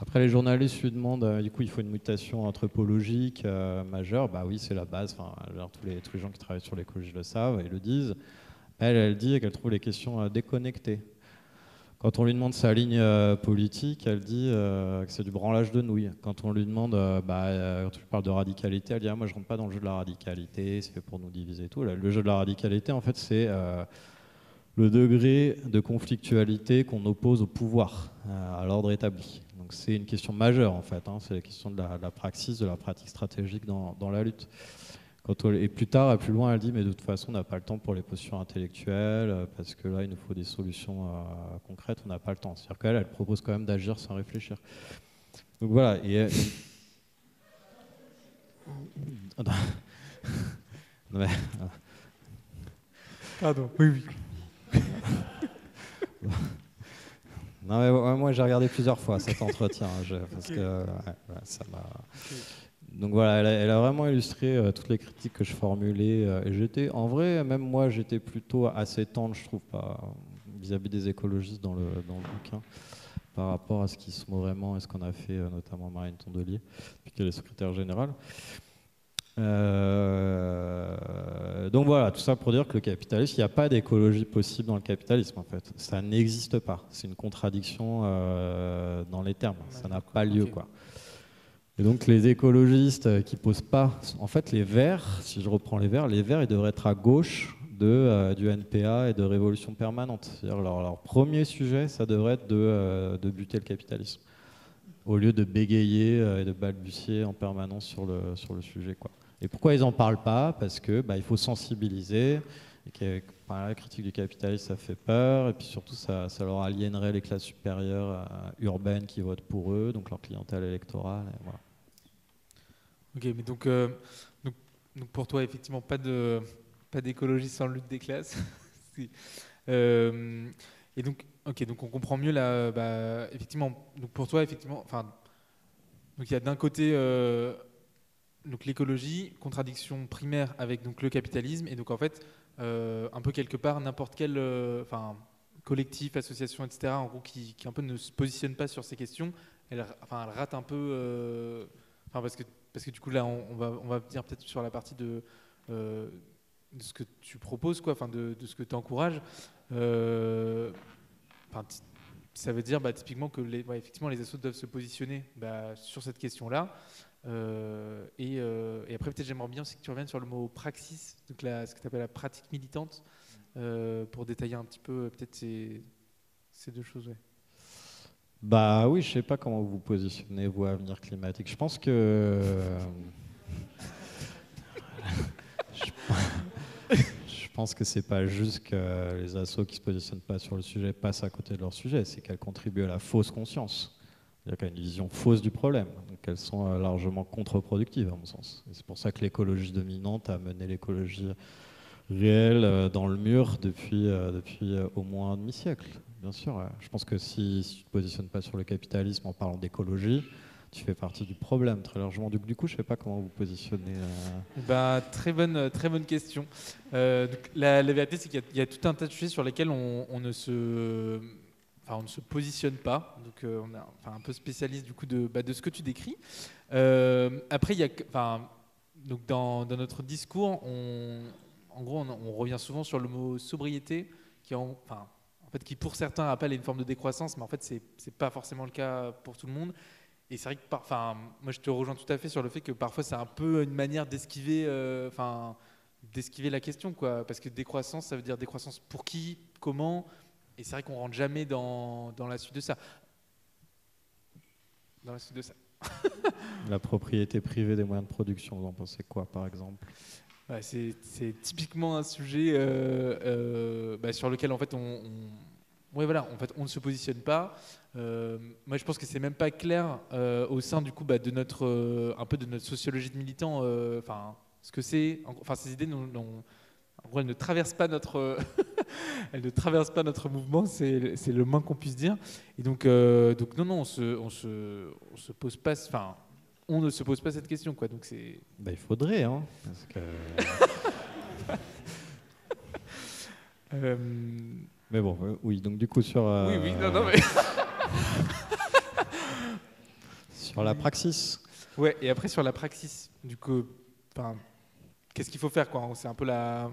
Après, les journalistes lui demandent, du coup, il faut une mutation anthropologique majeure. Bah oui, c'est la base. Enfin, tous les gens qui travaillent sur l'écologie le savent et le disent. Elle dit qu'elle trouve les questions déconnectées. Quand on lui demande sa ligne politique, elle dit que c'est du branlage de nouilles. Quand on lui demande, quand tu parles de radicalité, elle dit moi je rentre pas dans le jeu de la radicalité, c'est fait pour nous diviser et tout. Le jeu de la radicalité, en fait, c'est le degré de conflictualité qu'on oppose au pouvoir, à l'ordre établi. Donc c'est une question majeure en fait, c'est la question de la praxis, de la pratique stratégique dans la lutte. Et plus tard, plus loin, elle dit, mais de toute façon, on n'a pas le temps pour les postures intellectuelles, parce que là, il nous faut des solutions concrètes, on n'a pas le temps. C'est-à-dire qu'elle, elle propose quand même d'agir sans réfléchir. Donc voilà. Non, mais... Pardon, oui. Non, mais moi, j'ai regardé plusieurs fois cet entretien, parce que ça m'a... Donc voilà, elle a vraiment illustré toutes les critiques que je formulais. Et en vrai, même moi, j'étais plutôt assez tendre, je trouve, vis-à-vis des écologistes dans le bouquin, par rapport à ce qu'ils sont vraiment et ce qu'on a fait, notamment Marine Tondelier, puis qu'elle est secrétaire générale. Donc voilà, tout ça pour dire que le capitalisme, il n'y a pas d'écologie possible dans le capitalisme, en fait. Ça n'existe pas. C'est une contradiction dans les termes. Ça n'a pas lieu, quoi. Et donc les écologistes qui posent pas... En fait, les Verts, si je reprends les Verts, ils devraient être à gauche du NPA et de Révolution permanente. C'est-à-dire leur premier sujet, ça devrait être de buter le capitalisme, au lieu de bégayer et de balbutier en permanence sur le sujet, quoi. Et pourquoi ils n'en parlent pas? Parce que il faut sensibiliser, et que la critique du capitalisme, ça fait peur, et puis surtout, ça leur aliénerait les classes supérieures urbaines qui votent pour eux, donc leur clientèle électorale. Et voilà. Ok, mais donc pour toi, effectivement, pas d'écologie sans lutte des classes. Et donc, ok, donc on comprend mieux là, effectivement. Donc pour toi, effectivement, donc il y a d'un côté donc l'écologie, contradiction primaire avec donc le capitalisme, et donc en fait, un peu quelque part n'importe quel, collectif, association, etc. En gros, qui un peu ne se positionne pas sur ces questions, elle rate un peu, parce que du coup là, on va venir peut-être sur la partie de ce que tu proposes, quoi, de ce que tu encourages. Ça veut dire typiquement que effectivement, les assos doivent se positionner sur cette question-là. Et après, peut-être j'aimerais bien aussi que tu reviennes sur le mot praxis, donc ce que tu appelles la pratique militante, pour détailler un petit peu peut-être ces deux choses. Ouais. Oui, je sais pas comment vous positionnez, vous, à Avenir Climatique. Je pense que... Je pense que c'est pas juste que les assos qui se positionnent pas sur le sujet passent à côté de leur sujet, c'est qu'elles contribuent à la fausse conscience. Il y a une vision fausse du problème, donc elles sont largement contre-productives à mon sens. Et c'est pour ça que l'écologie dominante a mené l'écologie réelle dans le mur depuis au moins un demi-siècle, bien sûr. Ouais. Je pense que si tu ne te positionnes pas sur le capitalisme en parlant d'écologie, tu fais partie du problème très largement. Du coup, je ne sais pas comment vous positionnez. Très bonne question. Donc, la vérité, c'est qu'il y a tout un tas de sujets sur lesquels on ne se positionne pas. Donc, on est un peu spécialiste du coup de ce que tu décris. Après, donc dans notre discours, en gros, on revient souvent sur le mot sobriété, qui qui pour certains appelle à une forme de décroissance, mais en fait, c'est pas forcément le cas pour tout le monde. Et c'est vrai que moi je te rejoins tout à fait sur le fait que parfois c'est un peu une manière d'esquiver la question, quoi. Parce que décroissance, ça veut dire décroissance pour qui, comment, et c'est vrai qu'on rentre jamais dans la suite de ça. La propriété privée des moyens de production, vous en pensez quoi, par exemple? Ouais, c'est typiquement un sujet sur lequel en fait en fait, on ne se positionne pas. Moi, je pense que c'est même pas clair au sein du coup de notre un peu de notre sociologie de militant. Ce que c'est. Ces idées, en gros, elles ne traversent pas notre, elles ne traversent pas notre mouvement. C'est le moins qu'on puisse dire. Et donc non, on se pose pas. On ne se pose pas cette question, quoi. Donc c'est. Il faudrait, hein. Parce que... Mais bon, oui, donc du coup sur... Oui, non, mais... sur la praxis. Ouais, et après sur la praxis, du coup, qu'est-ce qu'il faut faire, quoi? C'est un peu la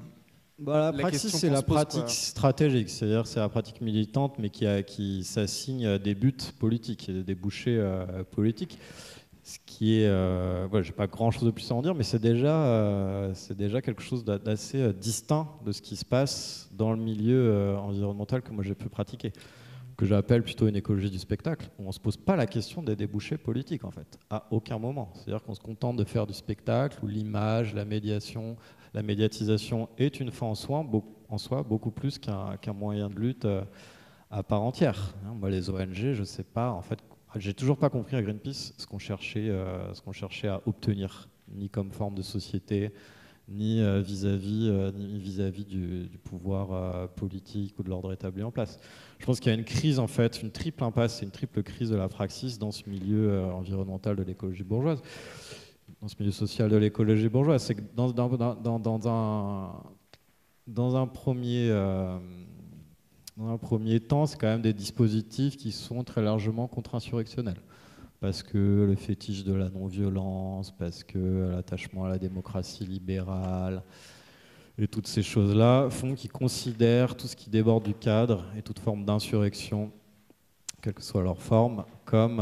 praxis, c'est la pratique stratégique, c'est-à-dire c'est la pratique militante, mais qui s'assigne des buts politiques, et des débouchés politiques. Ce qui est, j'ai pas grand-chose de plus à en dire, mais c'est déjà quelque chose d'assez distinct de ce qui se passe dans le milieu environnemental que moi j'ai pu pratiquer. que j'appelle plutôt une écologie du spectacle, où on ne se pose pas la question des débouchés politiques, en fait, à aucun moment. C'est-à-dire qu'on se contente de faire du spectacle, où l'image, la médiation, la médiatisation est une fin en soi beaucoup plus qu'un moyen de lutte à part entière. Moi, les ONG, je ne sais pas, en fait, j'ai toujours pas compris à Greenpeace ce qu'on cherchait à obtenir, ni comme forme de société, ni vis-à-vis du pouvoir politique ou de l'ordre établi en place. Je pense qu'il y a une crise, en fait, une triple impasse, une triple crise de la praxis dans ce milieu environnemental de l'écologie bourgeoise, dans ce milieu social de l'écologie bourgeoise. C'est que dans un premier temps, c'est quand même des dispositifs qui sont très largement contre-insurrectionnels. Parce que le fétiche de la non-violence, parce que l'attachement à la démocratie libérale, et toutes ces choses-là font qu'ils considèrent tout ce qui déborde du cadre et toute forme d'insurrection, quelle que soit leur forme, comme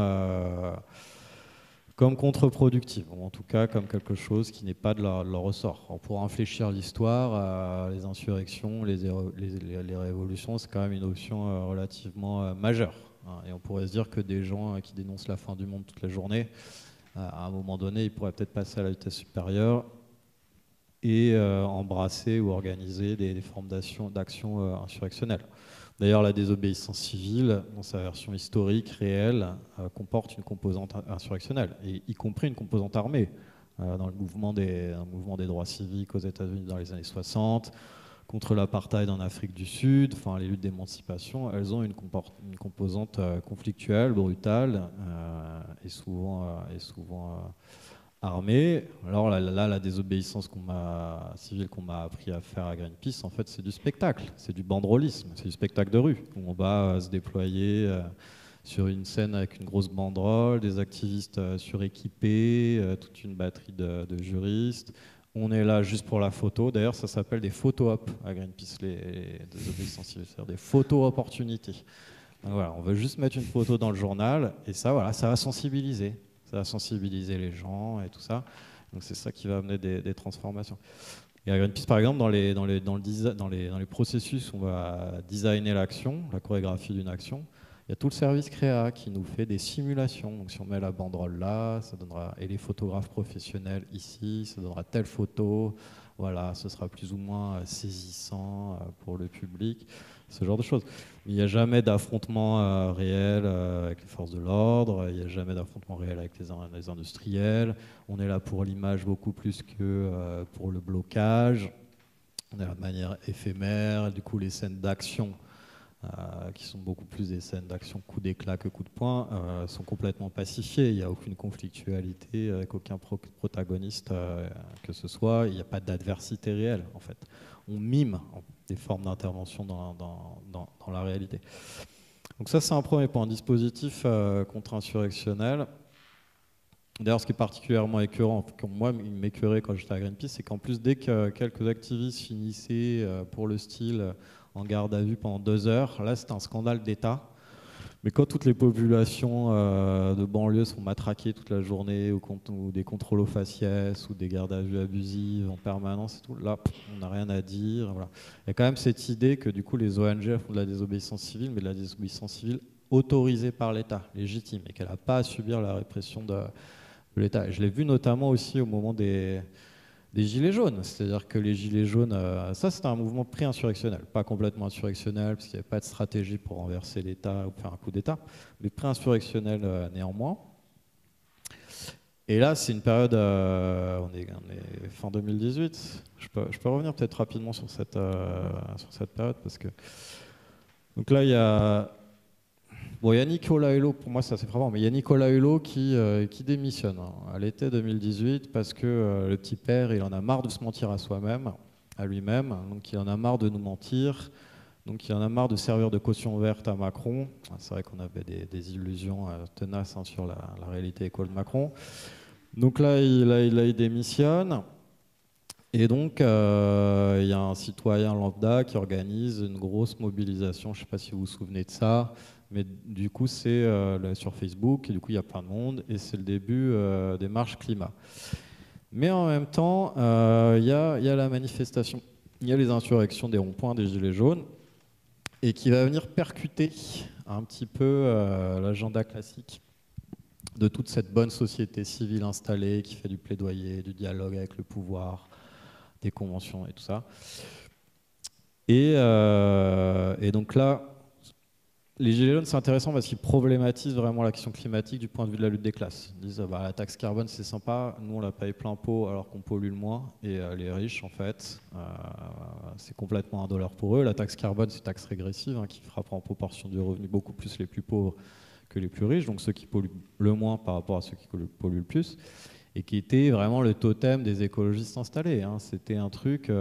contre-productive, ou en tout cas comme quelque chose qui n'est pas de leur ressort. Alors, pour infléchir l'histoire, les insurrections, les révolutions, c'est quand même une option relativement majeure. Et on pourrait se dire que des gens qui dénoncent la fin du monde toute la journée, à un moment donné, ils pourraient peut-être passer à la vitesse supérieure et embrasser ou organiser des formes d'action insurrectionnelles. D'ailleurs, la désobéissance civile, dans sa version historique, réelle, comporte une composante insurrectionnelle, et y compris une composante armée. Dans le mouvement des droits civiques aux États-Unis dans les années 60, contre l'apartheid en Afrique du Sud, enfin les luttes d'émancipation, elles ont une composante conflictuelle, brutale et souvent armée. Alors là, la désobéissance civile qu'on m'a appris à faire à Greenpeace, en fait, c'est du spectacle, c'est du banderolisme, c'est du spectacle de rue, où on va se déployer sur une scène avec une grosse banderole, des activistes suréquipés, toute une batterie de juristes. On est là juste pour la photo. D'ailleurs, ça s'appelle des photo-op à Greenpeace, les désobéissances civiles, c'est-à-dire des photo-opportunités. Voilà, on veut juste mettre une photo dans le journal, et ça, voilà, ça va sensibiliser. Ça va sensibiliser les gens et tout ça. Donc c'est ça qui va amener des transformations. Et à Greenpeace, par exemple, dans les processus où on va designer l'action, la chorégraphie d'une action, il y a tout le service créa qui nous fait des simulations. Donc si on met la banderole là, ça donnera, et les photographes professionnels ici, ça donnera telle photo. Voilà, ce sera plus ou moins saisissant pour le public, ce genre de choses. Il n'y a jamais d'affrontement réel avec les forces de l'ordre, il n'y a jamais d'affrontement réel avec les industriels. On est là pour l'image beaucoup plus que pour le blocage. On est là de manière éphémère, du coup les scènes d'action, qui sont beaucoup plus des scènes d'action coup d'éclat que coup de poing, sont complètement pacifiées. Il n'y a aucune conflictualité avec aucun protagoniste que ce soit. Il n'y a pas d'adversité réelle, en fait. On mime des formes d'intervention dans la réalité. Donc ça, c'est un premier point, un dispositif contre-insurrectionnel. D'ailleurs, ce qui est particulièrement écœurant, comme moi, il m'écœurait quand j'étais à Greenpeace, c'est qu'en plus, dès que quelques activistes finissaient pour le style en garde à vue pendant 2 heures, là, c'était un scandale d'État. Mais quand toutes les populations de banlieue sont matraquées toute la journée, ou des contrôles aux faciès, ou des gardes à vue abusives en permanence, et tout, là, on n'a rien à dire. Voilà. Il y a quand même cette idée que du coup, les ONG font de la désobéissance civile, mais de la désobéissance civile autorisée par l'État, légitime, et qu'elle n'a pas à subir la répression de l'État. Je l'ai vu notamment aussi au moment des gilets jaunes, c'est-à-dire que les gilets jaunes, ça c'était un mouvement pré-insurrectionnel, pas complètement insurrectionnel, parce qu'il n'y avait pas de stratégie pour renverser l'État ou faire un coup d'État, mais pré-insurrectionnel néanmoins. Et là, c'est une période, on est fin 2018, je peux revenir peut-être rapidement sur cette période, parce que... Donc là, il y a Nicolas Hulot, pour moi ça c'est frappant, mais il y a Nicolas Hulot qui démissionne à l'été 2018 parce que le petit père, il en a marre de se mentir à lui-même, donc il en a marre de nous mentir, donc il en a marre de servir de caution verte à Macron. C'est vrai qu'on avait des illusions tenaces sur la réalité école de Macron. Donc là, il démissionne. Et donc, il y a un citoyen lambda qui organise une grosse mobilisation, je ne sais pas si vous vous souvenez de ça, mais du coup, c'est sur Facebook, et du coup, il y a plein de monde, et c'est le début des marches climat. Mais en même temps, il y a la manifestation, il y a les insurrections des ronds-points, des gilets jaunes, et qui va venir percuter un petit peu l'agenda classique de toute cette bonne société civile installée qui fait du plaidoyer, du dialogue avec le pouvoir, des conventions et tout ça. Et donc là, les Gilets jaunes, c'est intéressant parce qu'ils problématisent vraiment la question climatique du point de vue de la lutte des classes. Ils disent la taxe carbone, c'est sympa, nous on la paye plein pot alors qu'on pollue le moins, et les riches, en fait, c'est complètement un dollar pour eux. La taxe carbone, c'est une taxe régressive qui frappe en proportion du revenu beaucoup plus les plus pauvres que les plus riches, donc ceux qui polluent le moins par rapport à ceux qui polluent le plus, et qui était vraiment le totem des écologistes installés. C'était un truc,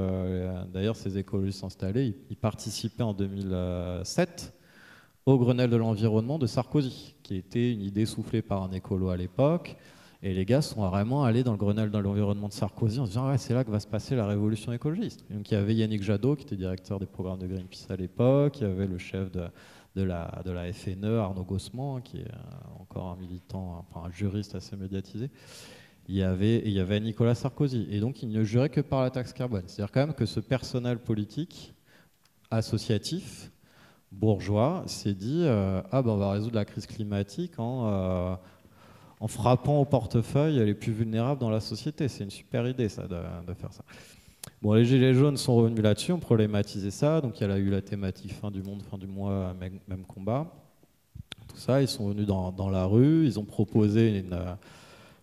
d'ailleurs ces écologistes installés, ils participaient en 2007 au Grenelle de l'environnement de Sarkozy, qui était une idée soufflée par un écolo à l'époque. Et les gars sont vraiment allés dans le Grenelle de l'environnement de Sarkozy en se disant ouais, c'est là que va se passer la révolution écologiste. Donc il y avait Yannick Jadot, qui était directeur des programmes de Greenpeace à l'époque, il y avait le chef de la FNE, Arnaud Gossement, qui est encore un militant, enfin un juriste assez médiatisé. Il y avait Nicolas Sarkozy. Et donc il ne jurait que par la taxe carbone. C'est-à-dire quand même que ce personnel politique associatif bourgeois s'est dit on va résoudre la crise climatique en frappant au portefeuille les plus vulnérables dans la société. C'est une super idée ça de faire ça. Bon, les Gilets jaunes sont revenus là-dessus, ont problématisé ça. Donc il y a eu la thématique fin du monde, fin du mois, même combat. Tout ça, ils sont venus dans la rue, ils ont proposé une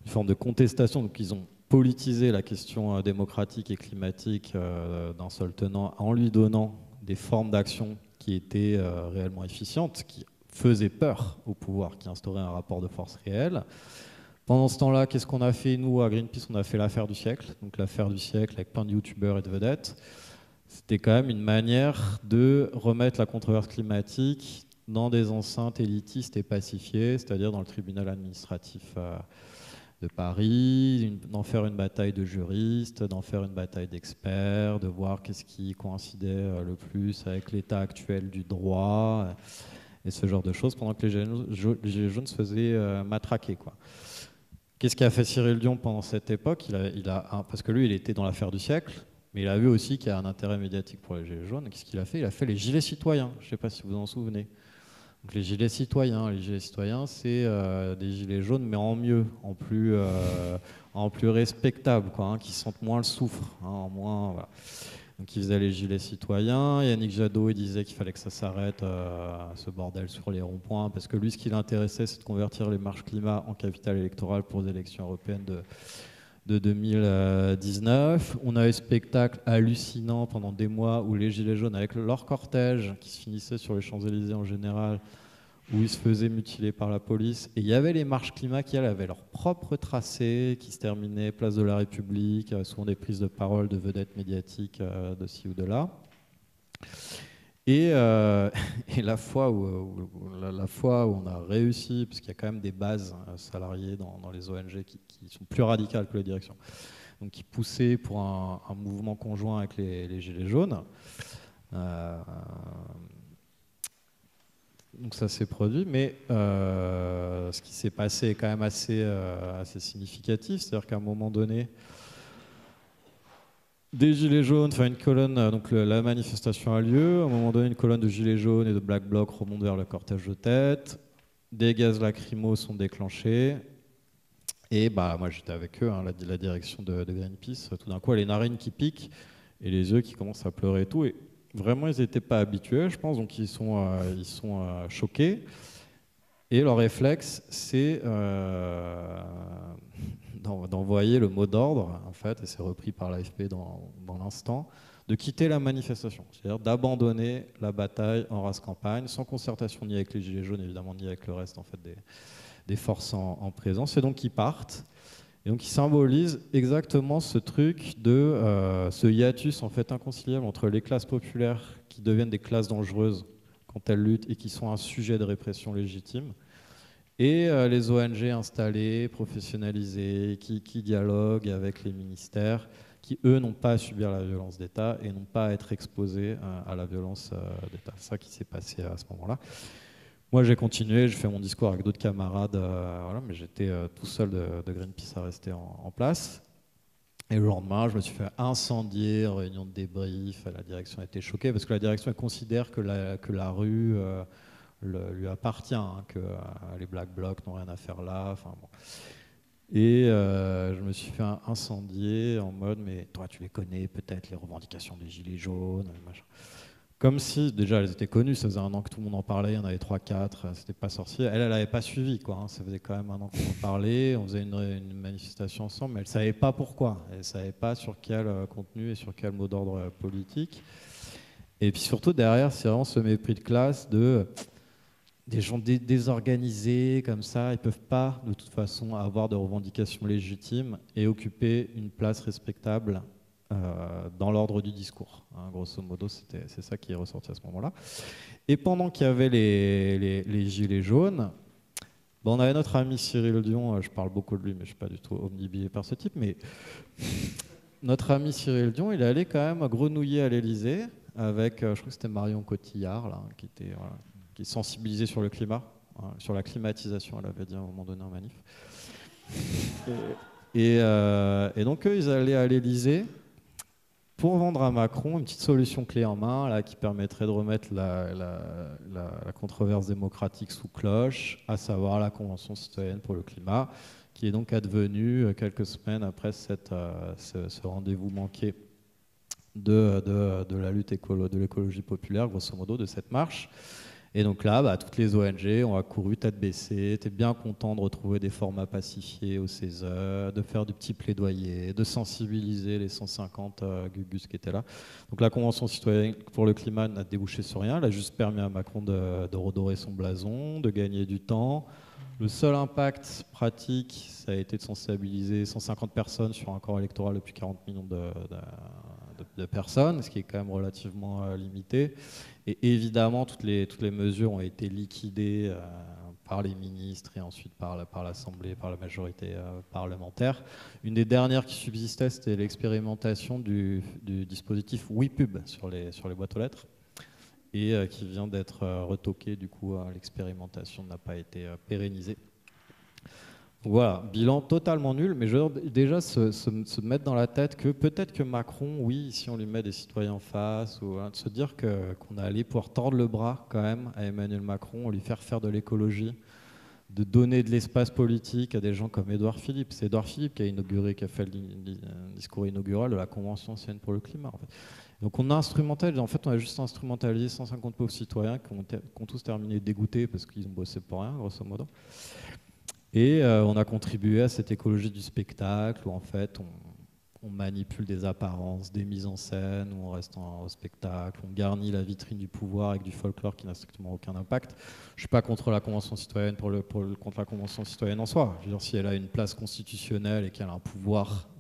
forme de contestation. Donc ils ont politisé la question démocratique et climatique d'un seul tenant en lui donnant des formes d'action qui étaient réellement efficientes, qui faisaient peur au pouvoir, qui instauraient un rapport de force réel. Pendant ce temps-là, qu'est-ce qu'on a fait, nous, à Greenpeace? On a fait l'affaire du siècle. Donc l'affaire du siècle avec plein de youtubeurs et de vedettes. C'était quand même une manière de remettre la controverse climatique dans des enceintes élitistes et pacifiées, c'est-à-dire dans le tribunal administratif de Paris, d'en faire une bataille de juristes, d'en faire une bataille d'experts, de voir qu'est-ce qui coïncidait le plus avec l'état actuel du droit et ce genre de choses, pendant que les Gilets jaunes se faisaient matraquer, quoi. Qu'est-ce qu'a fait Cyril Dion pendant cette époque? Parce que lui, il était dans l'affaire du siècle, mais il a vu aussi qu'il y a un intérêt médiatique pour les Gilets jaunes. Qu'est-ce qu'il a fait? Il a fait les Gilets citoyens. Je ne sais pas si vous vous en souvenez. Donc les Gilets citoyens, c'est des Gilets jaunes, mais en mieux, en plus respectable, quoi, qui sentent moins le soufre, en moins, voilà. Donc ils faisaient les Gilets citoyens. Yannick Jadot, il disait qu'il fallait que ça s'arrête, ce bordel sur les ronds-points, parce que lui, ce qui l'intéressait, c'est de convertir les marches climat en capital électoral pour les élections européennes de 2019. On a eu un spectacle hallucinant pendant des mois où les Gilets jaunes, avec leur cortège qui se finissait sur les Champs-Élysées en général, où ils se faisaient mutiler par la police. Et il y avait les marches climat qui, elles, avaient leur propre tracé, qui se terminait place de la République, souvent des prises de parole de vedettes médiatiques de ci ou de là. Et la fois où on a réussi, parce qu'il y a quand même des bases salariées dans les ONG qui sont plus radicales que la direction, donc qui poussaient pour un mouvement conjoint avec les Gilets jaunes. Donc ça s'est produit, mais ce qui s'est passé est quand même assez significatif, c'est-à-dire qu'à un moment donné, des Gilets jaunes, enfin une colonne, donc la manifestation a lieu, à un moment donné une colonne de Gilets jaunes et de Black Bloc remonte vers le cortège de tête, des gaz lacrymaux sont déclenchés, et moi j'étais avec eux, la direction de Greenpeace, tout d'un coup a les narines qui piquent et les yeux qui commencent à pleurer et tout, et vraiment ils n'étaient pas habitués, je pense, donc ils sont choqués, et leur réflexe c'est d'envoyer le mot d'ordre, en fait, et c'est repris par l'AFP dans l'instant, de quitter la manifestation, c'est-à-dire d'abandonner la bataille en race campagne, sans concertation ni avec les Gilets jaunes, évidemment, ni avec le reste en fait, des forces en présence, et donc ils partent. Et donc ils symbolisent exactement ce truc de ce hiatus en fait inconciliable entre les classes populaires qui deviennent des classes dangereuses quand elles luttent et qui sont un sujet de répression légitime, et les ONG installées, professionnalisées, qui dialoguent avec les ministères, qui eux n'ont pas à subir la violence d'État et n'ont pas à être exposés à la violence d'État. C'est ça qui s'est passé à ce moment-là. Moi j'ai continué, j'ai fait mon discours avec d'autres camarades, voilà, mais j'étais tout seul de Greenpeace à rester en place. Et le lendemain, je me suis fait incendier, réunion de débrief, la direction a été choquée, parce que la direction elle considère que la rue lui appartient, hein, que les Black Blocs n'ont rien à faire là. Enfin, bon. Et je me suis fait incendier en mode, mais toi tu les connais peut-être, les revendications des Gilets jaunes, machin. Comme si, déjà, elles étaient connues, ça faisait un an que tout le monde en parlait, il y en avait 3-4, c'était pas sorcier. Elle n'avait pas suivi, quoi, hein, ça faisait quand même un an qu'on en parlait, on faisait une manifestation ensemble, mais elle savait pas pourquoi, elle savait pas sur quel contenu et sur quel mot d'ordre politique. Et puis surtout, derrière, c'est vraiment ce mépris de classe des gens désorganisés comme ça, ils peuvent pas, de toute façon, avoir de revendications légitimes et occuper une place respectable dans l'ordre du discours. Hein, grosso modo, c'est ça qui est ressorti à ce moment-là. Et pendant qu'il y avait les Gilets jaunes, on avait notre ami Cyril Dion, je parle beaucoup de lui, mais je ne suis pas du tout omnibulé par ce type, mais notre ami Cyril Dion, il est allé quand même grenouiller à l'Élysée avec, je crois que c'était Marion Cotillard, là, qui est sensibilisée sur le climat, hein, sur la climatisation, elle avait dit à un moment donné en manif. Et donc eux, ils allaient à l'Élysée pour vendre à Macron une petite solution clé en main là, qui permettrait de remettre la controverse démocratique sous cloche, à savoir la Convention citoyenne pour le climat, qui est donc advenue quelques semaines après ce rendez-vous manqué de la lutte de l'écologie populaire, grosso modo, de cette marche. Et donc là, toutes les ONG ont accouru tête baissée, étaient bien contents de retrouver des formats pacifiés au CESE, de faire du petit plaidoyer, de sensibiliser les 150 gugus qui étaient là. Donc la Convention citoyenne pour le climat n'a débouché sur rien, elle a juste permis à Macron de redorer son blason, de gagner du temps. Le seul impact pratique, ça a été de sensibiliser 150 personnes sur un corps électoral depuis 40 millions de personnes, ce qui est quand même relativement limité. Et évidemment, toutes les mesures ont été liquidées par les ministres et ensuite par l'Assemblée, par la majorité parlementaire. Une des dernières qui subsistait, c'était l'expérimentation du dispositif WePub sur les boîtes aux lettres et qui vient d'être retoqué. Du coup, l'expérimentation n'a pas été pérennisée. Voilà, bilan totalement nul, mais je veux déjà se mettre dans la tête que peut-être que Macron, oui, si on lui met des citoyens en face, ou de se dire qu'on allait pouvoir tordre le bras quand même à Emmanuel Macron, lui faire de l'écologie, de donner de l'espace politique à des gens comme Édouard Philippe. C'est Édouard Philippe qui a fait le discours inaugural de la Convention citoyenne pour le climat. En fait. Donc on a juste instrumentalisé 150 pauvres citoyens qui ont tous terminé dégoûtés parce qu'ils ont bossé pour rien, grosso modo. Et on a contribué à cette écologie du spectacle où en fait on manipule des apparences, des mises en scène, où on reste au spectacle, on garnit la vitrine du pouvoir avec du folklore qui n'a strictement aucun impact. Je ne suis pas contre la Convention citoyenne contre la Convention citoyenne en soi. Je veux dire, si elle a une place constitutionnelle et qu'elle a un pouvoir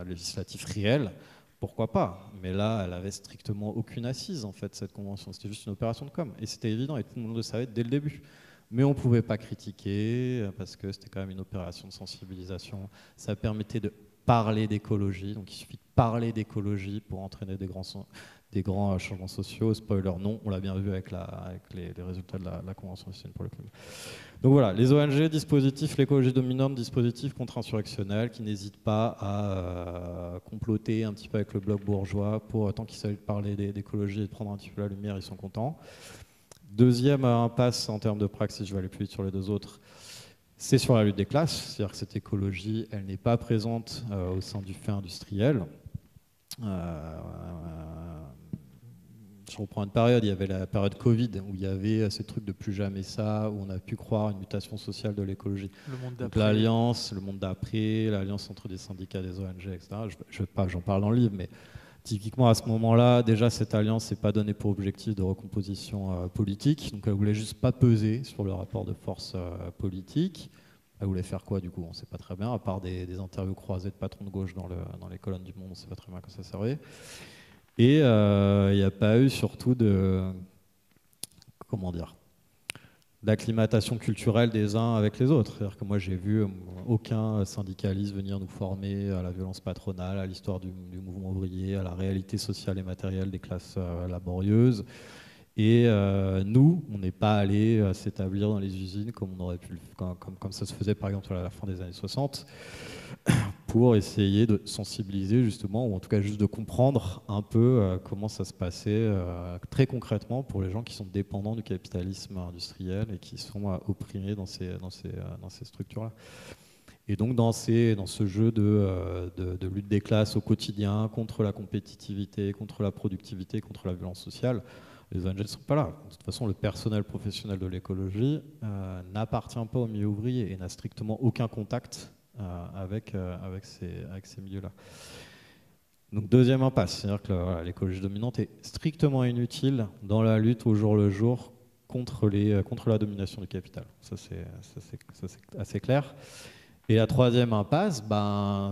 législatif réel, pourquoi pas? Mais là, elle avait strictement aucune assise en fait, cette convention. C'était juste une opération de com. Et c'était évident et tout le monde le savait dès le début. Mais on ne pouvait pas critiquer parce que c'était quand même une opération de sensibilisation. Ça permettait de parler d'écologie. Donc il suffit de parler d'écologie pour entraîner des grands changements sociaux. Spoiler, non, on l'a bien vu avec les résultats de la Convention citoyenne pour le climat. Donc voilà, les ONG, dispositifs, l'écologie dominante, dispositifs contre-insurrectionnels qui n'hésitent pas à comploter un petit peu avec le bloc bourgeois pour, tant qu'il s'agit de parler d'écologie et de prendre un petit peu la lumière, ils sont contents. Deuxième impasse en termes de praxis, je vais aller plus vite sur les deux autres, c'est sur la lutte des classes. C'est-à-dire que cette écologie, elle n'est pas présente au sein du fait industriel. Je reprends une période, il y avait la période Covid où il y avait ces trucs de plus jamais ça, où on a pu croire une mutation sociale de l'écologie. Donc l'alliance, le monde d'après, l'alliance entre des syndicats, des ONG, etc. J'en parle dans le livre, mais typiquement à ce moment-là, déjà cette alliance n'est pas donnée pour objectif de recomposition politique, donc elle voulait juste pas peser sur le rapport de force politique. Elle voulait faire quoi du coup? On ne sait pas très bien, à part des interviews croisées de patrons de gauche dans les colonnes du Monde, on ne sait pas très bien à quoi ça servait. Et il n'y a pas eu surtout d'acclimatation culturelle des uns avec les autres. C'est-à-dire que moi j'ai vu aucun syndicaliste venir nous former à la violence patronale, à l'histoire du mouvement ouvrier, à la réalité sociale et matérielle des classes laborieuses. Et nous, on n'est pas allé s'établir dans les usines comme on aurait pu, comme ça se faisait par exemple à la fin des années 60, pour essayer de sensibiliser justement, ou en tout cas juste de comprendre un peu comment ça se passait très concrètement pour les gens qui sont dépendants du capitalisme industriel et qui sont opprimés dans ces structures-là. Et donc dans ce jeu de lutte des classes au quotidien, contre la compétitivité, contre la productivité, contre la violence sociale, les ONG ne sont pas là. De toute façon, le personnel professionnel de l'écologie n'appartient pas au milieu ouvrier et n'a strictement aucun contact avec ces milieux-là. Donc deuxième impasse, c'est-à-dire que voilà, l'écologie dominante est strictement inutile dans la lutte au jour le jour contre la domination du capital. Ça c'est assez clair. Et la troisième impasse,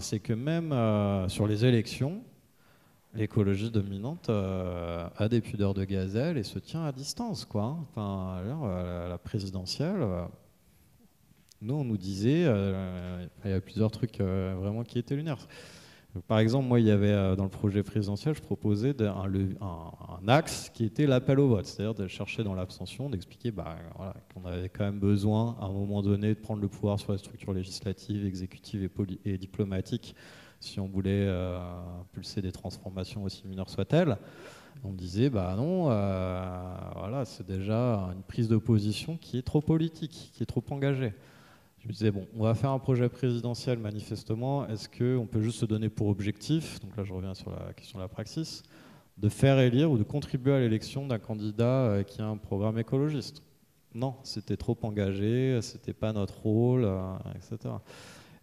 c'est que même sur les élections, l'écologie dominante a des pudeurs de gazelle et se tient à distance, quoi. Enfin, alors, la présidentielle, nous on nous disait, il y a plusieurs trucs vraiment qui étaient lunaires. Par exemple, moi, il y avait dans le projet présidentiel, je proposais un axe qui était l'appel au vote, c'est-à-dire de chercher dans l'abstention, d'expliquer voilà, qu'on avait quand même besoin, à un moment donné, de prendre le pouvoir sur les structures législatives, exécutives et diplomatiques, si on voulait impulser des transformations aussi mineures soient-elles. On me disait, non, voilà, c'est déjà une prise de position qui est trop politique, qui est trop engagée. Je me disais, bon, on va faire un projet présidentiel manifestement, est-ce qu'on peut juste se donner pour objectif, donc là je reviens sur la question de la praxis, de faire élire ou de contribuer à l'élection d'un candidat qui a un programme écologiste? Non, c'était trop engagé, c'était pas notre rôle, etc.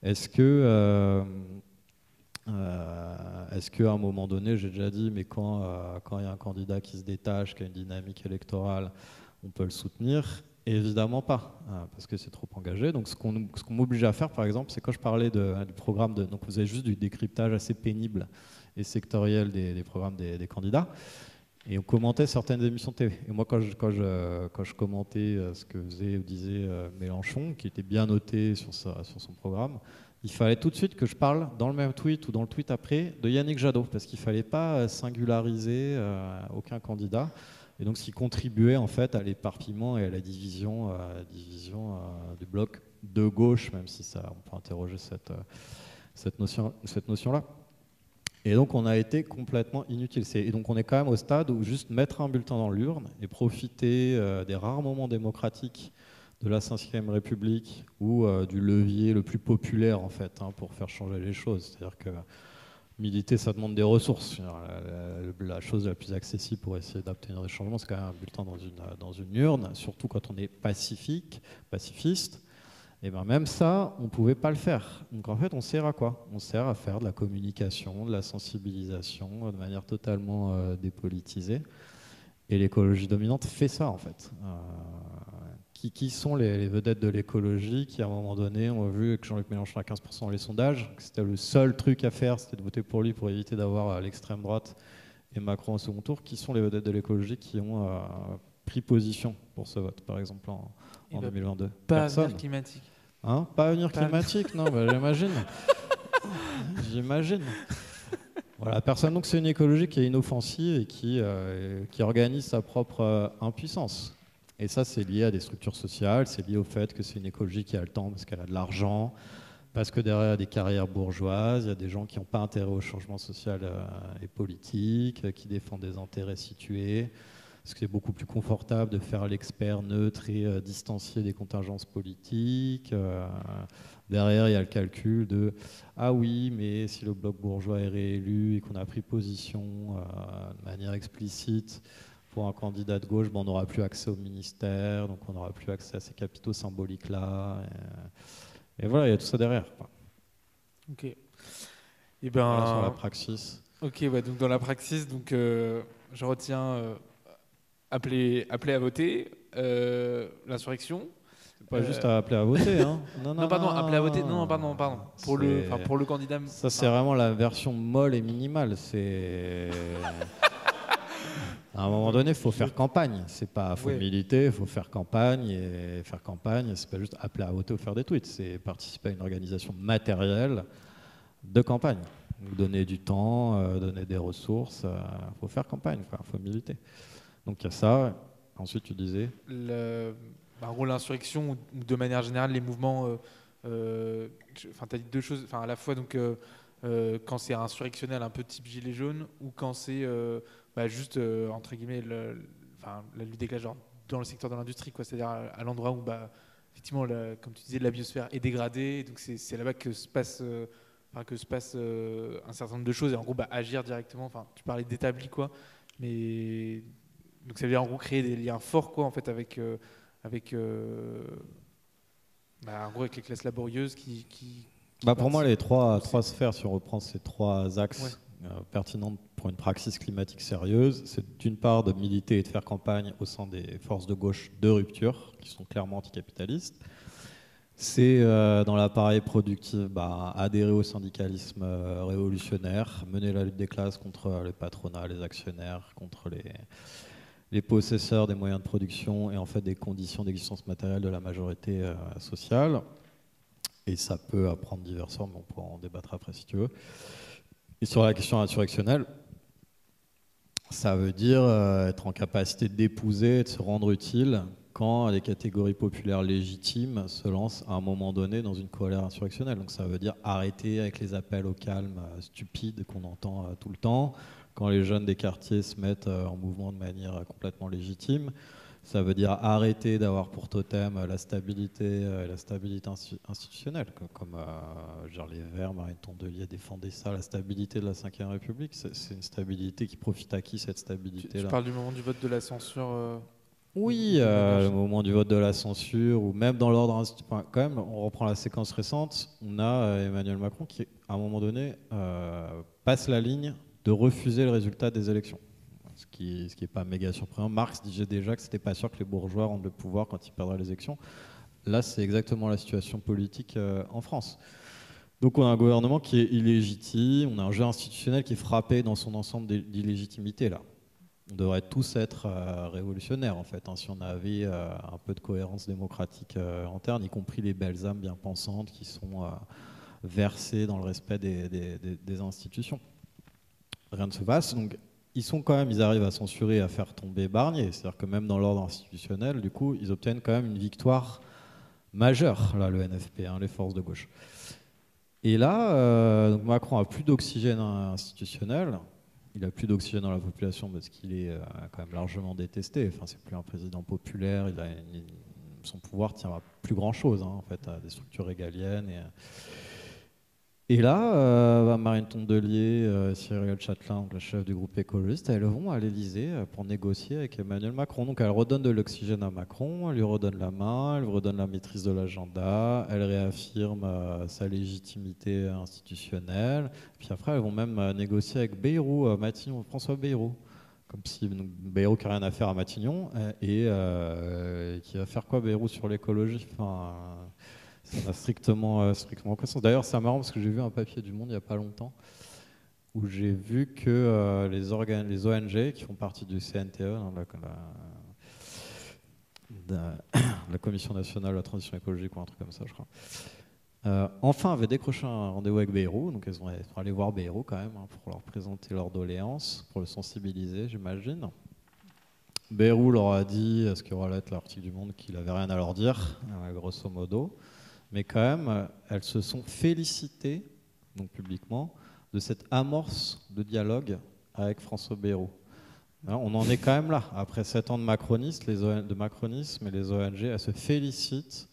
Est-ce qu'à un moment donné, j'ai déjà dit, mais quand il y a un candidat qui se détache, qui a une dynamique électorale, on peut le soutenir? Évidemment pas, parce que c'est trop engagé. Donc ce qu'on m'obligeait à faire, par exemple, c'est quand je parlais du programme, donc vous avez juste du décryptage assez pénible et sectoriel des programmes des candidats, et on commentait certaines émissions de TV. Et moi, quand je commentais ce que faisait ou disait Mélenchon, qui était bien noté sur son programme, il fallait tout de suite que je parle dans le même tweet ou dans le tweet après de Yannick Jadot, parce qu'il ne fallait pas singulariser aucun candidat. Et donc, ce qui contribuait en fait à l'éparpillement et à la division du bloc de gauche, même si on peut interroger cette notion-là. Et donc, on a été complètement inutile. Et donc, on est quand même au stade où juste mettre un bulletin dans l'urne et profiter des rares moments démocratiques de la Ve République ou du levier le plus populaire en fait pour faire changer les choses. C'est-à-dire que militer, ça demande des ressources. La chose la plus accessible pour essayer d'obtenir des changements, c'est quand même un bulletin dans une urne, surtout quand on est pacifiste. Et bien même ça, on ne pouvait pas le faire. Donc en fait, on sert à quoi? On sert à faire de la communication, de la sensibilisation, de manière totalement dépolitisée. Et l'écologie dominante fait ça en fait. Qui sont les vedettes de l'écologie qui, à un moment donné, ont vu que Jean-Luc Mélenchon a 15% dans les sondages, que c'était le seul truc à faire, c'était de voter pour lui pour éviter d'avoir l'extrême droite et Macron au second tour. Qui sont les vedettes de l'écologie qui ont pris position pour ce vote, par exemple, en 2022? Pas avenir climatique. Pas avenir climatique, non, j'imagine. J'imagine. Voilà, personne. Donc c'est une écologie qui est inoffensive et qui organise sa propre impuissance. Et ça, c'est lié à des structures sociales, c'est lié au fait que c'est une écologie qui a le temps parce qu'elle a de l'argent, parce que derrière, il y a des carrières bourgeoises, il y a des gens qui n'ont pas intérêt au changement social et politique, qui défendent des intérêts situés, parce que c'est beaucoup plus confortable de faire l'expert neutre et distancié des contingences politiques. Derrière, il y a le calcul de « Ah oui, mais si le bloc bourgeois est réélu et qu'on a pris position de manière explicite, pour un candidat de gauche, on n'aura plus accès au ministère, donc on n'aura plus accès à ces capitaux symboliques-là. Et voilà, il y a tout ça derrière. Ok. Et voilà sur la praxis. Ok, donc dans la praxis, donc, je retiens appeler à voter, l'insurrection. C'est pas juste à appeler à voter. Hein. Non, pardon, appeler à voter. Non, pardon. Pour le candidat. Ça, c'est vraiment la version molle et minimale. C'est. À un moment donné, il faut faire campagne. C'est pas, faut militer, il faut faire campagne. Et faire campagne, c'est pas juste appeler à voter ou faire des tweets. C'est participer à une organisation matérielle de campagne. Donner du temps, donner des ressources. Il faut faire campagne, il faut militer. Donc il y a ça. Ensuite, tu disais rôle d'insurrection ou de manière générale, les mouvements tu as dit deux choses, à la fois donc, quand c'est insurrectionnel, un peu type gilet jaune, ou quand c'est juste, entre guillemets, la lutte des classes, genre dans le secteur de l'industrie, quoi. C'est-à-dire à l'endroit où, effectivement, comme tu disais, la biosphère est dégradée, donc c'est là-bas que se passe, un certain nombre de choses, et en gros, agir directement, tu parlais d'établi, quoi, mais donc ça veut dire en gros créer des liens forts, quoi, en fait, avec, en gros, avec les classes laborieuses qui Pour moi, les trois c'est- sphères, si on reprend ces trois axes pertinents pour une praxis climatique sérieuse, c'est d'une part de militer et de faire campagne au sein des forces de gauche de rupture, qui sont clairement anticapitalistes. C'est dans l'appareil productif, adhérer au syndicalisme révolutionnaire, mener la lutte des classes contre les patronats, les actionnaires, contre les possesseurs des moyens de production et en fait des conditions d'existence matérielle de la majorité sociale. Et ça peut prendre diverses formes, on pourra en débattre après si tu veux. Et sur la question insurrectionnelle, ça veut dire être en capacité d'épouser, de se rendre utile quand les catégories populaires légitimes se lancent à un moment donné dans une colère insurrectionnelle. Donc ça veut dire arrêter avec les appels au calme stupides qu'on entend tout le temps, quand les jeunes des quartiers se mettent en mouvement de manière complètement légitime. Ça veut dire arrêter d'avoir pour totem la stabilité institutionnelle, comme genre les Verts, Marine Tondelier défendait ça, la stabilité de la Ve République. C'est une stabilité qui profite à qui, cette stabilité-là? Tu parles du moment du vote de la censure Oui, au moment du vote de la censure, ou même dans l'ordre institutionnel. Quand même, on reprend la séquence récente, on a Emmanuel Macron qui, à un moment donné, passe la ligne de refuser le résultat des élections. Ce qui n'est pas méga surprenant. Marx disait déjà que c'était pas sûr que les bourgeois rendent le pouvoir quand ils perdraient les élections. Là, c'est exactement la situation politique en France. Donc on a un gouvernement qui est illégitime, on a un jeu institutionnel qui est frappé dans son ensemble d'illégitimité là. On devrait tous être révolutionnaires en fait, si on avait un peu de cohérence démocratique interne, y compris les belles âmes bien pensantes qui sont versées dans le respect des institutions. Rien ne se passe. Donc, ils arrivent à censurer, à faire tomber Barnier. C'est-à-dire que même dans l'ordre institutionnel, du coup, ils obtiennent quand même une victoire majeure, là, le NFP, les forces de gauche. Et là, donc Macron a plus d'oxygène institutionnel. Il a plus d'oxygène dans la population parce qu'il est quand même largement détesté. Enfin, c'est plus un président populaire. Son pouvoir tient à plus grand-chose, en fait, à des structures régaliennes. Et là, Marine Tondelier, Cyrielle Châtelain, donc la chef du groupe écologiste, elles vont à l'Élysée pour négocier avec Emmanuel Macron. Donc elle redonne de l'oxygène à Macron, elle lui redonne la main, elle lui redonne la maîtrise de l'agenda, elle réaffirme sa légitimité institutionnelle. Puis après, elles vont même négocier avec Bayrou, Matignon, François Bayrou. Comme si Bayrou qui n'a rien à faire à Matignon, et qui va faire quoi Bayrou sur l'écologie? Ça n'a strictement aucun sens. D'ailleurs, c'est marrant parce que j'ai vu un papier du Monde il n'y a pas longtemps où j'ai vu que les ONG qui font partie du CNTE, la Commission nationale de la transition écologique ou un truc comme ça, je crois, enfin avaient décroché un rendez-vous avec Bayrou. Donc elles vont aller voir Bayrou quand même pour leur présenter leurs doléances, pour le sensibiliser, j'imagine. Bayrou leur a dit, ce qui relate l'article du Monde, qu'il n'avait rien à leur dire, grosso modo. Mais quand même, elles se sont félicitées, donc publiquement, de cette amorce de dialogue avec François Bayrou. On en est quand même là. Après 7 ans de macronisme, et les ONG, elles se félicitent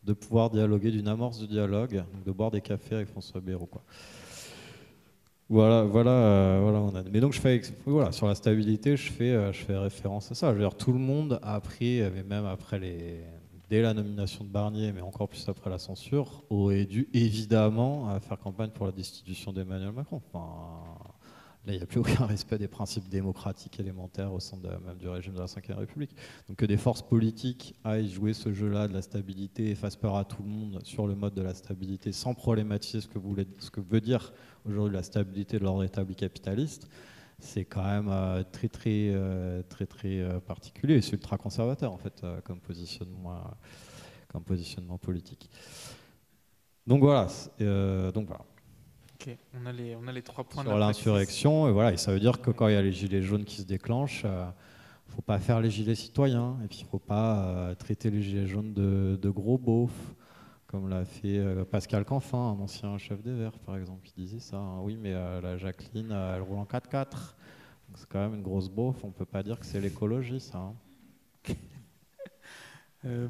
de pouvoir dialoguer, d'une amorce de dialogue, donc de boire des cafés avec François Bayrou, quoi. Voilà, on a. Mais donc sur la stabilité, je fais référence à ça. Je veux dire, tout le monde a appris, mais même dès la nomination de Barnier, mais encore plus après la censure, aurait dû évidemment faire campagne pour la destitution d'Emmanuel Macron. Là, il n'y a plus aucun respect des principes démocratiques élémentaires au sein même du régime de la Ve République. Donc que des forces politiques aillent jouer ce jeu-là de la stabilité et fassent peur à tout le monde sur le mode de la stabilité sans problématiser ce que veut dire aujourd'hui la stabilité de l'ordre établi capitaliste, c'est quand même très particulier. C'est ultra conservateur en fait comme positionnement politique. Donc voilà. Ok, on a les 3 points sur l'insurrection. Et ça veut dire que quand il y a les gilets jaunes qui se déclenchent, il ne faut pas faire les gilets citoyens. Et puis il ne faut pas traiter les gilets jaunes de gros beaufs, comme l'a fait Pascal Canfin, un ancien chef des Verts, par exemple, qui disait ça. Hein. Oui, mais la Jacqueline, elle roule en 4x4. C'est quand même une grosse beauf, on peut pas dire que c'est l'écologie, ça. Hein.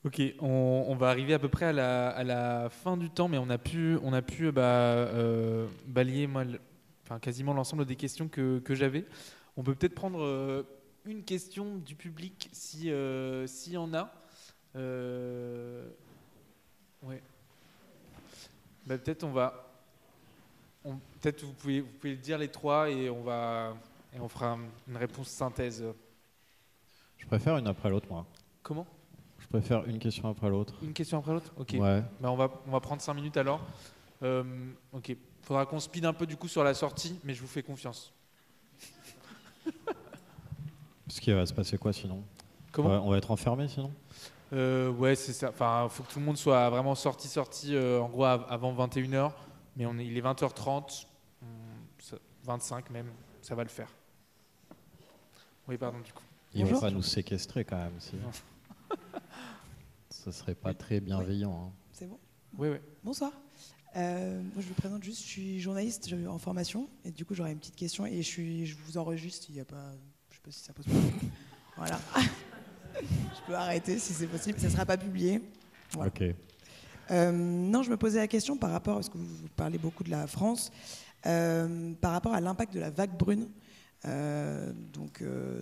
Ok, on va arriver à peu près à la fin du temps, mais on a pu balayer enfin, quasiment l'ensemble des questions que j'avais. On peut peut-être prendre une question du public s'il y en a. Ouais. Bah, peut-être peut-être vous pouvez le dire les trois et on fera une réponse synthèse. Je préfère une après l'autre, moi. Comment? Je préfère une question après l'autre. Une question après l'autre? Ok. Ouais. Bah, on va prendre 5 minutes alors. Ok. Faudra qu'on speed un peu du coup sur la sortie, mais je vous fais confiance. Parce qu'il va se passer quoi sinon? Comment? On va être enfermé sinon? Ouais, c'est ça. Enfin, faut que tout le monde soit vraiment sorti, en gros avant 21h. Mais il est 20h30, 25 même, ça va le faire. Oui, pardon, du coup. Ils vont pas nous séquestrer quand même, si. Ça serait pas très bienveillant. Hein. C'est bon? Oui, oui. Bonsoir. Moi, je me présente juste, je suis journaliste en formation, et du coup, j'aurais une petite question, et je vous enregistre, il y a pas, je sais pas si ça pose problème. Voilà. Je peux arrêter si c'est possible, ça ne sera pas publié. Voilà. Ok. Non, je me posais la question par rapport, parce que vous parlez beaucoup de la France, par rapport à l'impact de la vague brune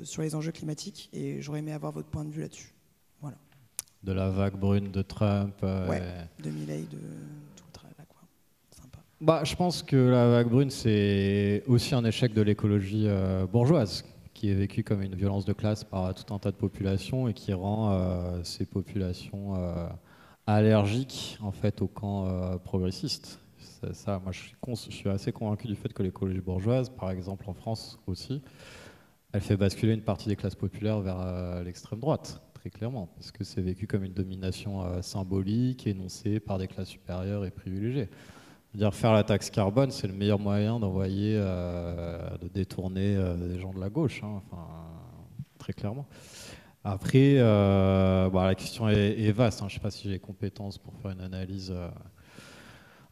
sur les enjeux climatiques, et j'aurais aimé avoir votre point de vue là-dessus. Voilà. De la vague brune de Trump. Ouais, de Milei, de tout le tralala, quoi. Sympa. Bah, je pense que la vague brune, c'est aussi un échec de l'écologie bourgeoise, qui est vécue comme une violence de classe par tout un tas de populations et qui rend ces populations allergiques en fait au camp progressiste. Ça, moi, je suis assez convaincu du fait que l'écologie bourgeoise, par exemple en France aussi, elle fait basculer une partie des classes populaires vers l'extrême droite, très clairement, parce que c'est vécu comme une domination symbolique, énoncée par des classes supérieures et privilégiées. Dire faire la taxe carbone, c'est le meilleur moyen d'envoyer, de détourner des gens de la gauche, hein, enfin, très clairement. Après, la question est vaste. Hein, je ne sais pas si j'ai les compétences pour faire une analyse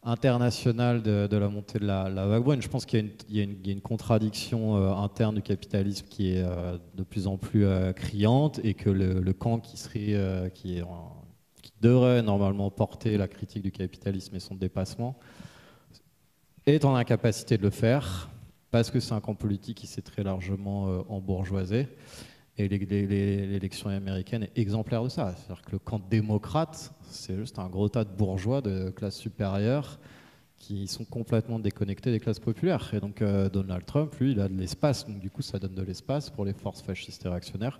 internationale de la montée de la vague brune. Je pense qu'il y a une contradiction interne du capitalisme qui est de plus en plus criante et que le camp qui devrait normalement porter la critique du capitalisme et son dépassement est en incapacité de le faire parce que c'est un camp politique qui s'est très largement embourgeoisé. Et l'élection américaine est exemplaire de ça. C'est-à-dire que le camp démocrate, c'est juste un gros tas de bourgeois de classe supérieure qui sont complètement déconnectés des classes populaires. Et donc Donald Trump, lui, il a de l'espace. Donc du coup, ça donne de l'espace pour les forces fascistes et réactionnaires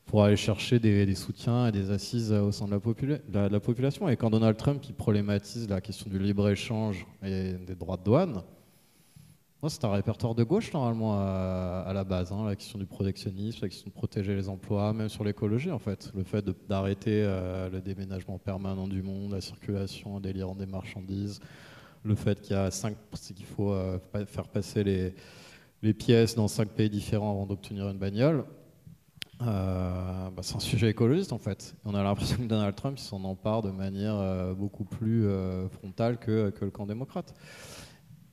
pour aller chercher des soutiens et des assises au sein de la population. Et quand Donald Trump qui problématise la question du libre-échange et des droits de douane, c'est un répertoire de gauche normalement à la base, hein, la question du protectionnisme, la question de protéger les emplois, même sur l'écologie en fait. Le fait d'arrêter le déménagement permanent du monde, la circulation délirante des marchandises, le fait qu'il faut faire passer les pièces dans 5 pays différents avant d'obtenir une bagnole. C'est un sujet écologiste en fait. Et on a l'impression que Donald Trump s'en empare de manière beaucoup plus frontale que le camp démocrate.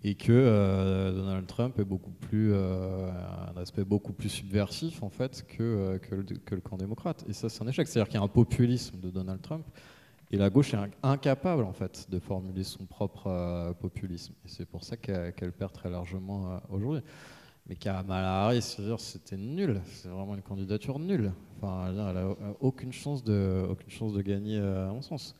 Et que Donald Trump est un aspect beaucoup plus subversif en fait que le camp démocrate. Et ça, c'est un échec. C'est-à-dire qu'il y a un populisme de Donald Trump et la gauche est incapable en fait de formuler son propre populisme. Et c'est pour ça qu'elle perd très largement aujourd'hui. Mais Kamala Harris, c'était nul. C'est vraiment une candidature nulle. Enfin, elle n'a aucune chance de gagner à mon sens.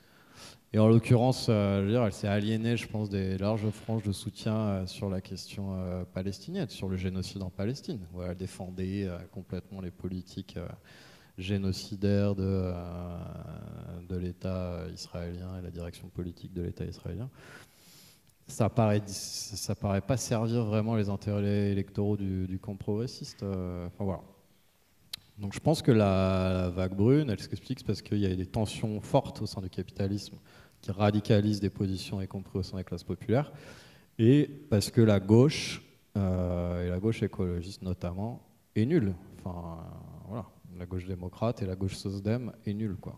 Et en l'occurrence, elle s'est aliénée, je pense, des larges franges de soutien sur la question palestinienne, sur le génocide en Palestine, où elle défendait complètement les politiques génocidaires de l'État israélien et la direction politique de l'État israélien. Ça paraît pas servir vraiment les intérêts électoraux du camp progressiste. Enfin voilà. Donc je pense que la vague brune, elle s'explique parce qu'il y a des tensions fortes au sein du capitalisme qui radicalisent des positions, y compris au sein des classes populaires, et parce que la gauche, et la gauche écologiste notamment, est nulle. Enfin, voilà. La gauche démocrate et la gauche sosdem est nulle, quoi.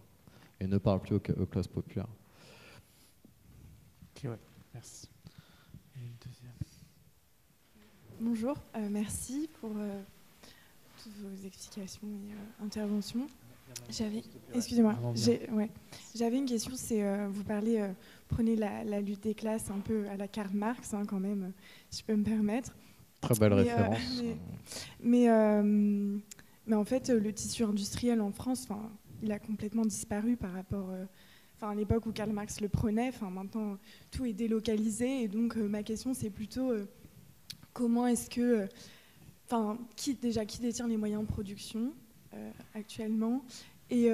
Et ne parle plus aux classes populaires. Ok, ouais, merci. Et une deuxième. Bonjour, merci pour toutes vos explications et interventions. Excusez-moi, j'avais une question, c'est vous parlez, prenez la lutte des classes un peu à la Karl Marx, hein, quand même, si je peux me permettre. Très belle référence. Mais en fait, le tissu industriel en France, il a complètement disparu par rapport à l'époque où Karl Marx le prenait. Maintenant, tout est délocalisé. Et donc, ma question, c'est plutôt comment est-ce que... qui détient les moyens de production actuellement et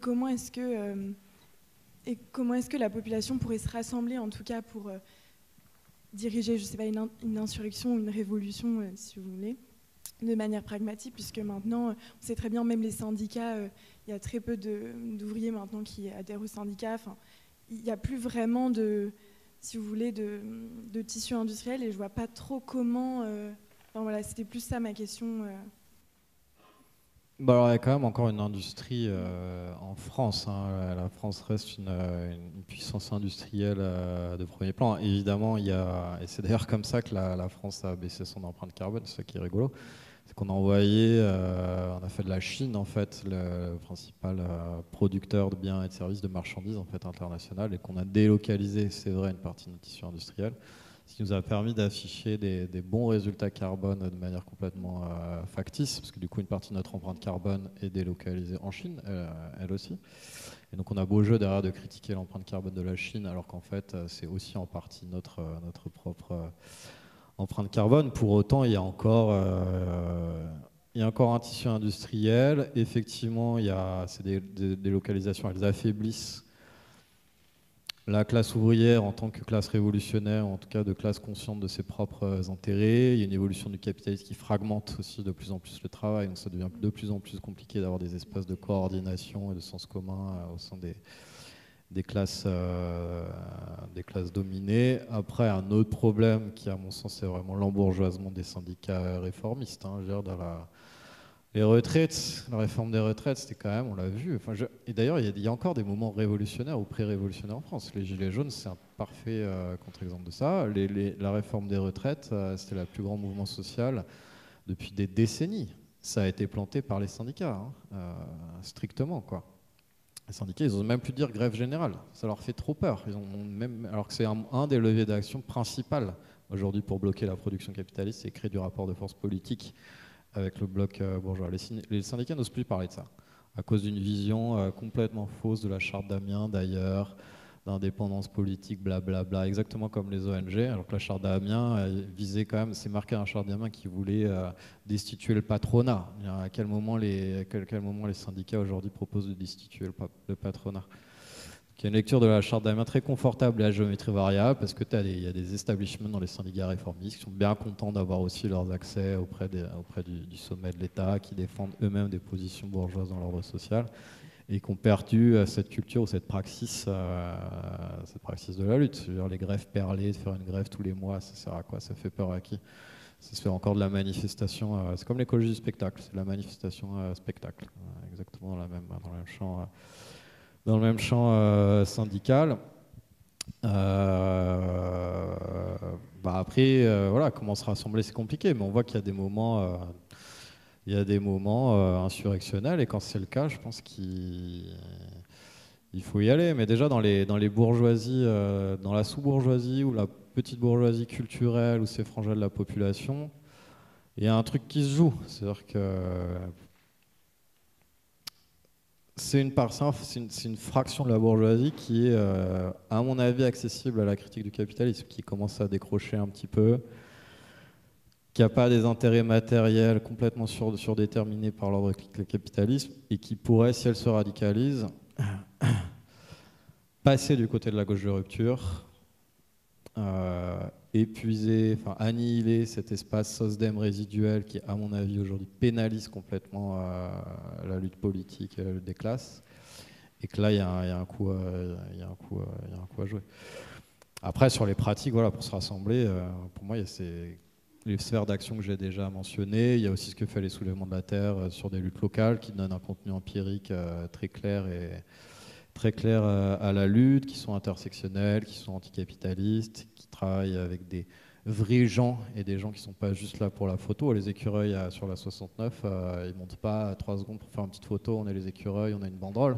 comment est-ce que la population pourrait se rassembler, en tout cas, pour diriger, je sais pas, une insurrection ou une révolution, si vous voulez, de manière pragmatique, puisque maintenant, on sait très bien, même les syndicats, il y a très peu d'ouvriers maintenant qui adhèrent aux syndicats. Il n'y a plus vraiment si vous voulez, de tissu industriel, et je vois pas trop comment... voilà, c'était plus ça ma question. Alors, il y a quand même encore une industrie en France. Hein. La France reste une puissance industrielle de premier plan. Évidemment, et c'est d'ailleurs comme ça que la France a baissé son empreinte carbone, c'est ça qui est rigolo. C'est qu'on a envoyé, on a fait de la Chine en fait le principal producteur de biens et de services, de marchandises en fait international, et qu'on a délocalisé, c'est vrai, une partie de notre tissu industriel. Ce qui nous a permis d'afficher des bons résultats carbone de manière complètement factice, parce que du coup une partie de notre empreinte carbone est délocalisée en Chine, elle aussi. Et donc on a beau jeu derrière de critiquer l'empreinte carbone de la Chine, alors qu'en fait c'est aussi en partie notre propre empreinte carbone. Pour autant, il y a encore un tissu industriel. Effectivement, ces délocalisations, elles affaiblissent la classe ouvrière en tant que classe révolutionnaire, en tout cas de classe consciente de ses propres intérêts. Il y a une évolution du capitalisme qui fragmente aussi de plus en plus le travail, donc ça devient de plus en plus compliqué d'avoir des espaces de coordination et de sens commun au sein des classes dominées. Après, un autre problème qui, à mon sens, c'est vraiment l'embourgeoisement des syndicats réformistes. Hein, je veux dire, les retraites, la réforme des retraites, c'était quand même, on l'a vu. Et d'ailleurs, il y a encore des moments révolutionnaires ou pré-révolutionnaires en France. Les Gilets jaunes, c'est un parfait contre-exemple de ça. La réforme des retraites, c'était le plus grand mouvement social depuis des décennies. Ça a été planté par les syndicats, strictement, quoi. Les syndicats, ils n'osent même plus dire grève générale. Ça leur fait trop peur. Alors que c'est un des leviers d'action principal aujourd'hui pour bloquer la production capitaliste, c'est créer du rapport de force politique avec le bloc bourgeois. Les syndicats n'osent plus parler de ça, à cause d'une vision complètement fausse de la charte d'Amiens d'ailleurs, d'indépendance politique, blablabla, exactement comme les ONG, alors que la charte d'Amiens visait quand même, c'est marqué dans la charte d'Amiens qui voulait destituer le patronat. À quel moment les syndicats aujourd'hui proposent de destituer le patronat? Il y a une lecture de la charte d'Amiens très confortable et à géométrie variable, parce que il y a des établissements dans les syndicats réformistes qui sont bien contents d'avoir aussi leurs accès auprès du sommet de l'État, qui défendent eux-mêmes des positions bourgeoises dans l'ordre social, et qui ont perdu cette culture ou cette praxis de la lutte. Je veux dire, les grèves perlées, de faire une grève tous les mois, ça sert à quoi? Ça fait peur à qui? Ça se fait encore de la manifestation, c'est comme l'écologie du spectacle, c'est de la manifestation spectacle, exactement dans le même champ syndical. Après, voilà, comment se rassembler, c'est compliqué, mais on voit qu'il y a des moments, insurrectionnels, et quand c'est le cas, je pense qu'il faut y aller. Mais déjà dans les bourgeoisies, dans la sous-bourgeoisie ou la petite bourgeoisie culturelle ou ces franges de la population, il y a un truc qui se joue. C'est-à-dire que c'est une fraction de la bourgeoisie qui est, à mon avis, accessible à la critique du capitalisme, qui commence à décrocher un petit peu, qui n'a pas des intérêts matériels complètement surdéterminés par l'ordre capitalisme, et qui pourrait, si elle se radicalise, passer du côté de la gauche de rupture, annihiler cet espace SOSDEM résiduel qui, à mon avis, aujourd'hui pénalise complètement la lutte politique et la lutte des classes, et que là, il y a un coup à jouer. Après, sur les pratiques, voilà, pour se rassembler, pour moi, il y a les sphères d'action que j'ai déjà mentionnées. Il y a aussi ce que fait les soulèvements de la terre sur des luttes locales qui donnent un contenu empirique très clair très claires à la lutte, qui sont intersectionnelles, qui sont anticapitalistes, qui travaillent avec des vrais gens et des gens qui ne sont pas juste là pour la photo. Les écureuils sur la 69, ils ne montent pas 3 secondes pour faire une petite photo, on est les écureuils, on a une banderole.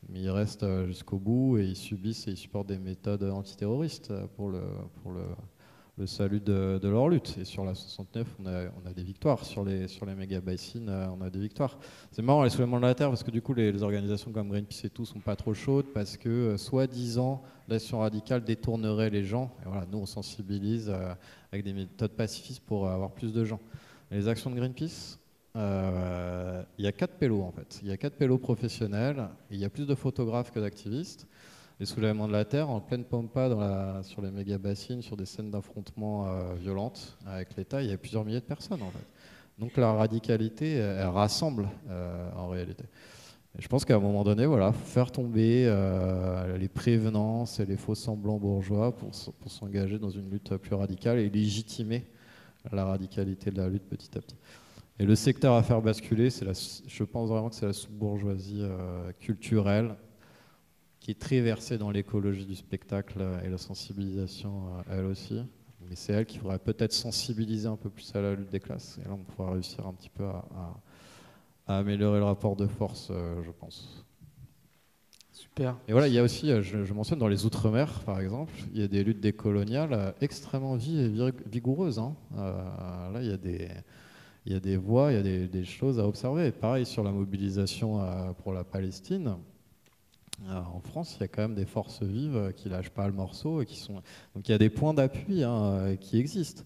Mais ils restent jusqu'au bout et ils subissent et ils supportent des méthodes antiterroristes pour le salut de leur lutte. Et sur la 69, on a des victoires. Sur les méga-bassines, on a des victoires. C'est marrant, les soulèvements de la Terre, parce que du coup, les organisations comme Greenpeace et tout sont pas trop chaudes, parce que, soi-disant, l'action radicale détournerait les gens. Et voilà, nous, on sensibilise avec des méthodes pacifistes pour avoir plus de gens. Et les actions de Greenpeace, il y a 4 pélos, en fait. Il y a 4 pélos professionnels, et il y a plus de photographes que d'activistes. Les soulèvements de la Terre, en pleine pampa sur les méga-bassines, sur des scènes d'affrontements violentes avec l'État, il y a plusieurs milliers de personnes en fait. Donc la radicalité, elle rassemble en réalité. Et je pense qu'à un moment donné, voilà, faut faire tomber les prévenances et les faux semblants bourgeois pour s'engager dans une lutte plus radicale et légitimer la radicalité de la lutte petit à petit. Et le secteur à faire basculer, je pense vraiment que c'est la sous-bourgeoisie culturelle, qui est très versée dans l'écologie du spectacle et la sensibilisation, elle aussi. Mais c'est elle qui faudrait peut-être sensibiliser un peu plus à la lutte des classes. Et là, on pourra réussir un petit peu à améliorer le rapport de force, je pense. Super. Et voilà, il y a aussi, je mentionne, dans les Outre-mer, par exemple, il y a des luttes décoloniales extrêmement vives et vigoureuses. Hein. Là, il y a des voies, il y a des choses à observer. Et pareil, sur la mobilisation pour la Palestine, en France, il y a quand même des forces vives qui lâchent pas le morceau et qui sont. Donc il y a des points d'appui qui existent.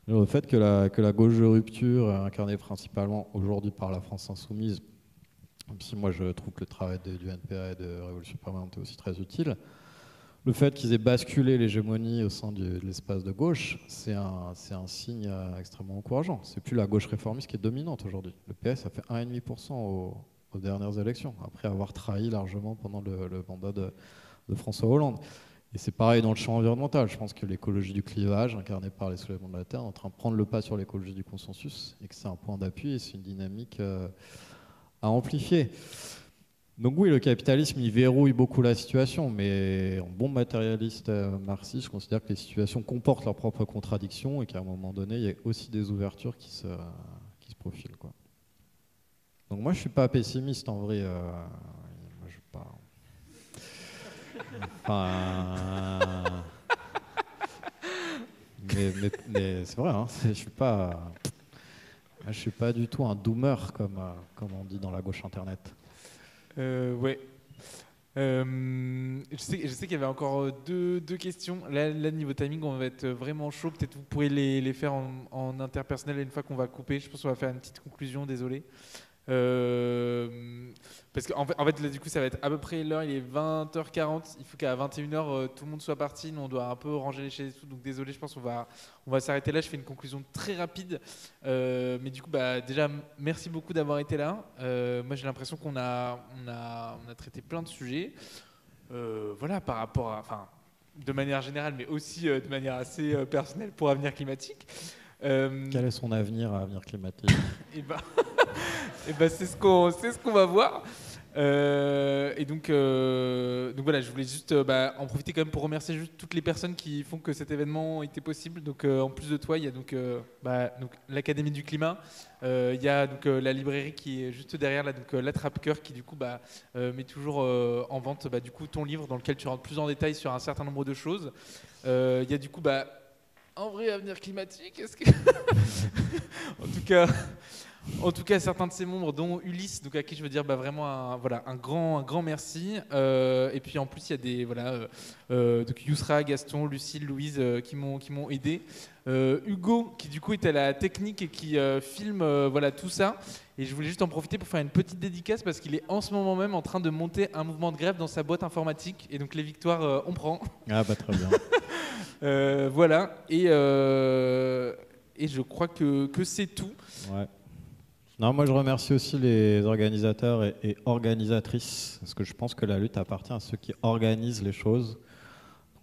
Le fait que la gauche de rupture, incarnée principalement aujourd'hui par la France insoumise, même si moi je trouve que le travail du NPA et de Révolution Permanente est aussi très utile, le fait qu'ils aient basculé l'hégémonie au sein de l'espace de gauche, c'est un signe extrêmement encourageant. C'est plus la gauche réformiste qui est dominante aujourd'hui. Le PS a fait 1,5% aux dernières élections, après avoir trahi largement pendant le mandat de François Hollande. Et c'est pareil dans le champ environnemental. Je pense que l'écologie du clivage, incarnée par les soulèvements de la Terre, est en train de prendre le pas sur l'écologie du consensus, et que c'est un point d'appui et c'est une dynamique à amplifier. Donc oui, le capitalisme, il verrouille beaucoup la situation, mais en bon matérialiste marxiste, je considère que les situations comportent leurs propres contradictions et qu'à un moment donné, il y a aussi des ouvertures qui se profilent, quoi. Donc moi, je suis pas pessimiste en vrai. Moi, je suis pas. Enfin, mais c'est vrai. Hein, je suis pas. Je suis pas du tout un doomer comme on dit dans la gauche internet. Ouais. Je sais qu'il y avait encore deux questions. Là, niveau timing, on va être vraiment chaud. Peut-être vous pourrez les faire en interpersonnel une fois qu'on va couper. Je pense qu'on va faire une petite conclusion. Désolé. Parce qu'en fait, là, du coup, ça va être à peu près l'heure. Il est 20h40. Il faut qu'à 21h, tout le monde soit parti. Nous, on doit un peu ranger les chaises et tout. Donc, désolé, je pense qu'on va s'arrêter là. Je fais une conclusion très rapide. Mais du coup, déjà, merci beaucoup d'avoir été là. Moi, j'ai l'impression qu'on a traité plein de sujets. Voilà, par rapport à... Enfin, de manière générale, mais aussi de manière assez personnelle pour Avenir Climatique. Quel est son avenir à Avenir Climatique? Et c'est ce qu'on va voir. Et donc voilà, je voulais juste en profiter quand même pour remercier juste toutes les personnes qui font que cet événement était possible. Donc en plus de toi, il y a donc l'Académie du Climat, il y a donc la librairie qui est juste derrière là, donc l'Attrape-Cœur qui du coup met toujours en vente du coup ton livre dans lequel tu rentres plus en détail sur un certain nombre de choses. Il y a du coup un vrai Avenir Climatique. Est-ce que En tout cas, certains de ses membres, dont Ulysse, donc à qui je veux dire vraiment un grand merci. Et puis en plus, il y a des donc Yousra, Gaston, Lucille, Louise qui m'ont aidé. Hugo, qui du coup est à la technique et qui filme tout ça. Et je voulais juste en profiter pour faire une petite dédicace parce qu'il est en ce moment même en train de monter un mouvement de grève dans sa boîte informatique. Et donc les victoires, on prend. Ah très bien. Voilà. Et je crois que c'est tout. Ouais. Non, moi je remercie aussi les organisateurs et organisatrices, parce que je pense que la lutte appartient à ceux qui organisent les choses.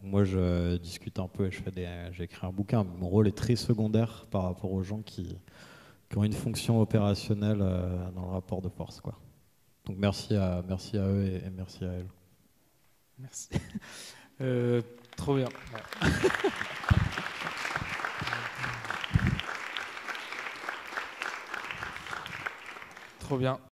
Moi je discute un peu et j'ai écrit un bouquin, mais mon rôle est très secondaire par rapport aux gens qui ont une fonction opérationnelle dans le rapport de force, quoi. Donc merci à eux et merci à elles. Merci. Trop bien. Ouais. Trop bien.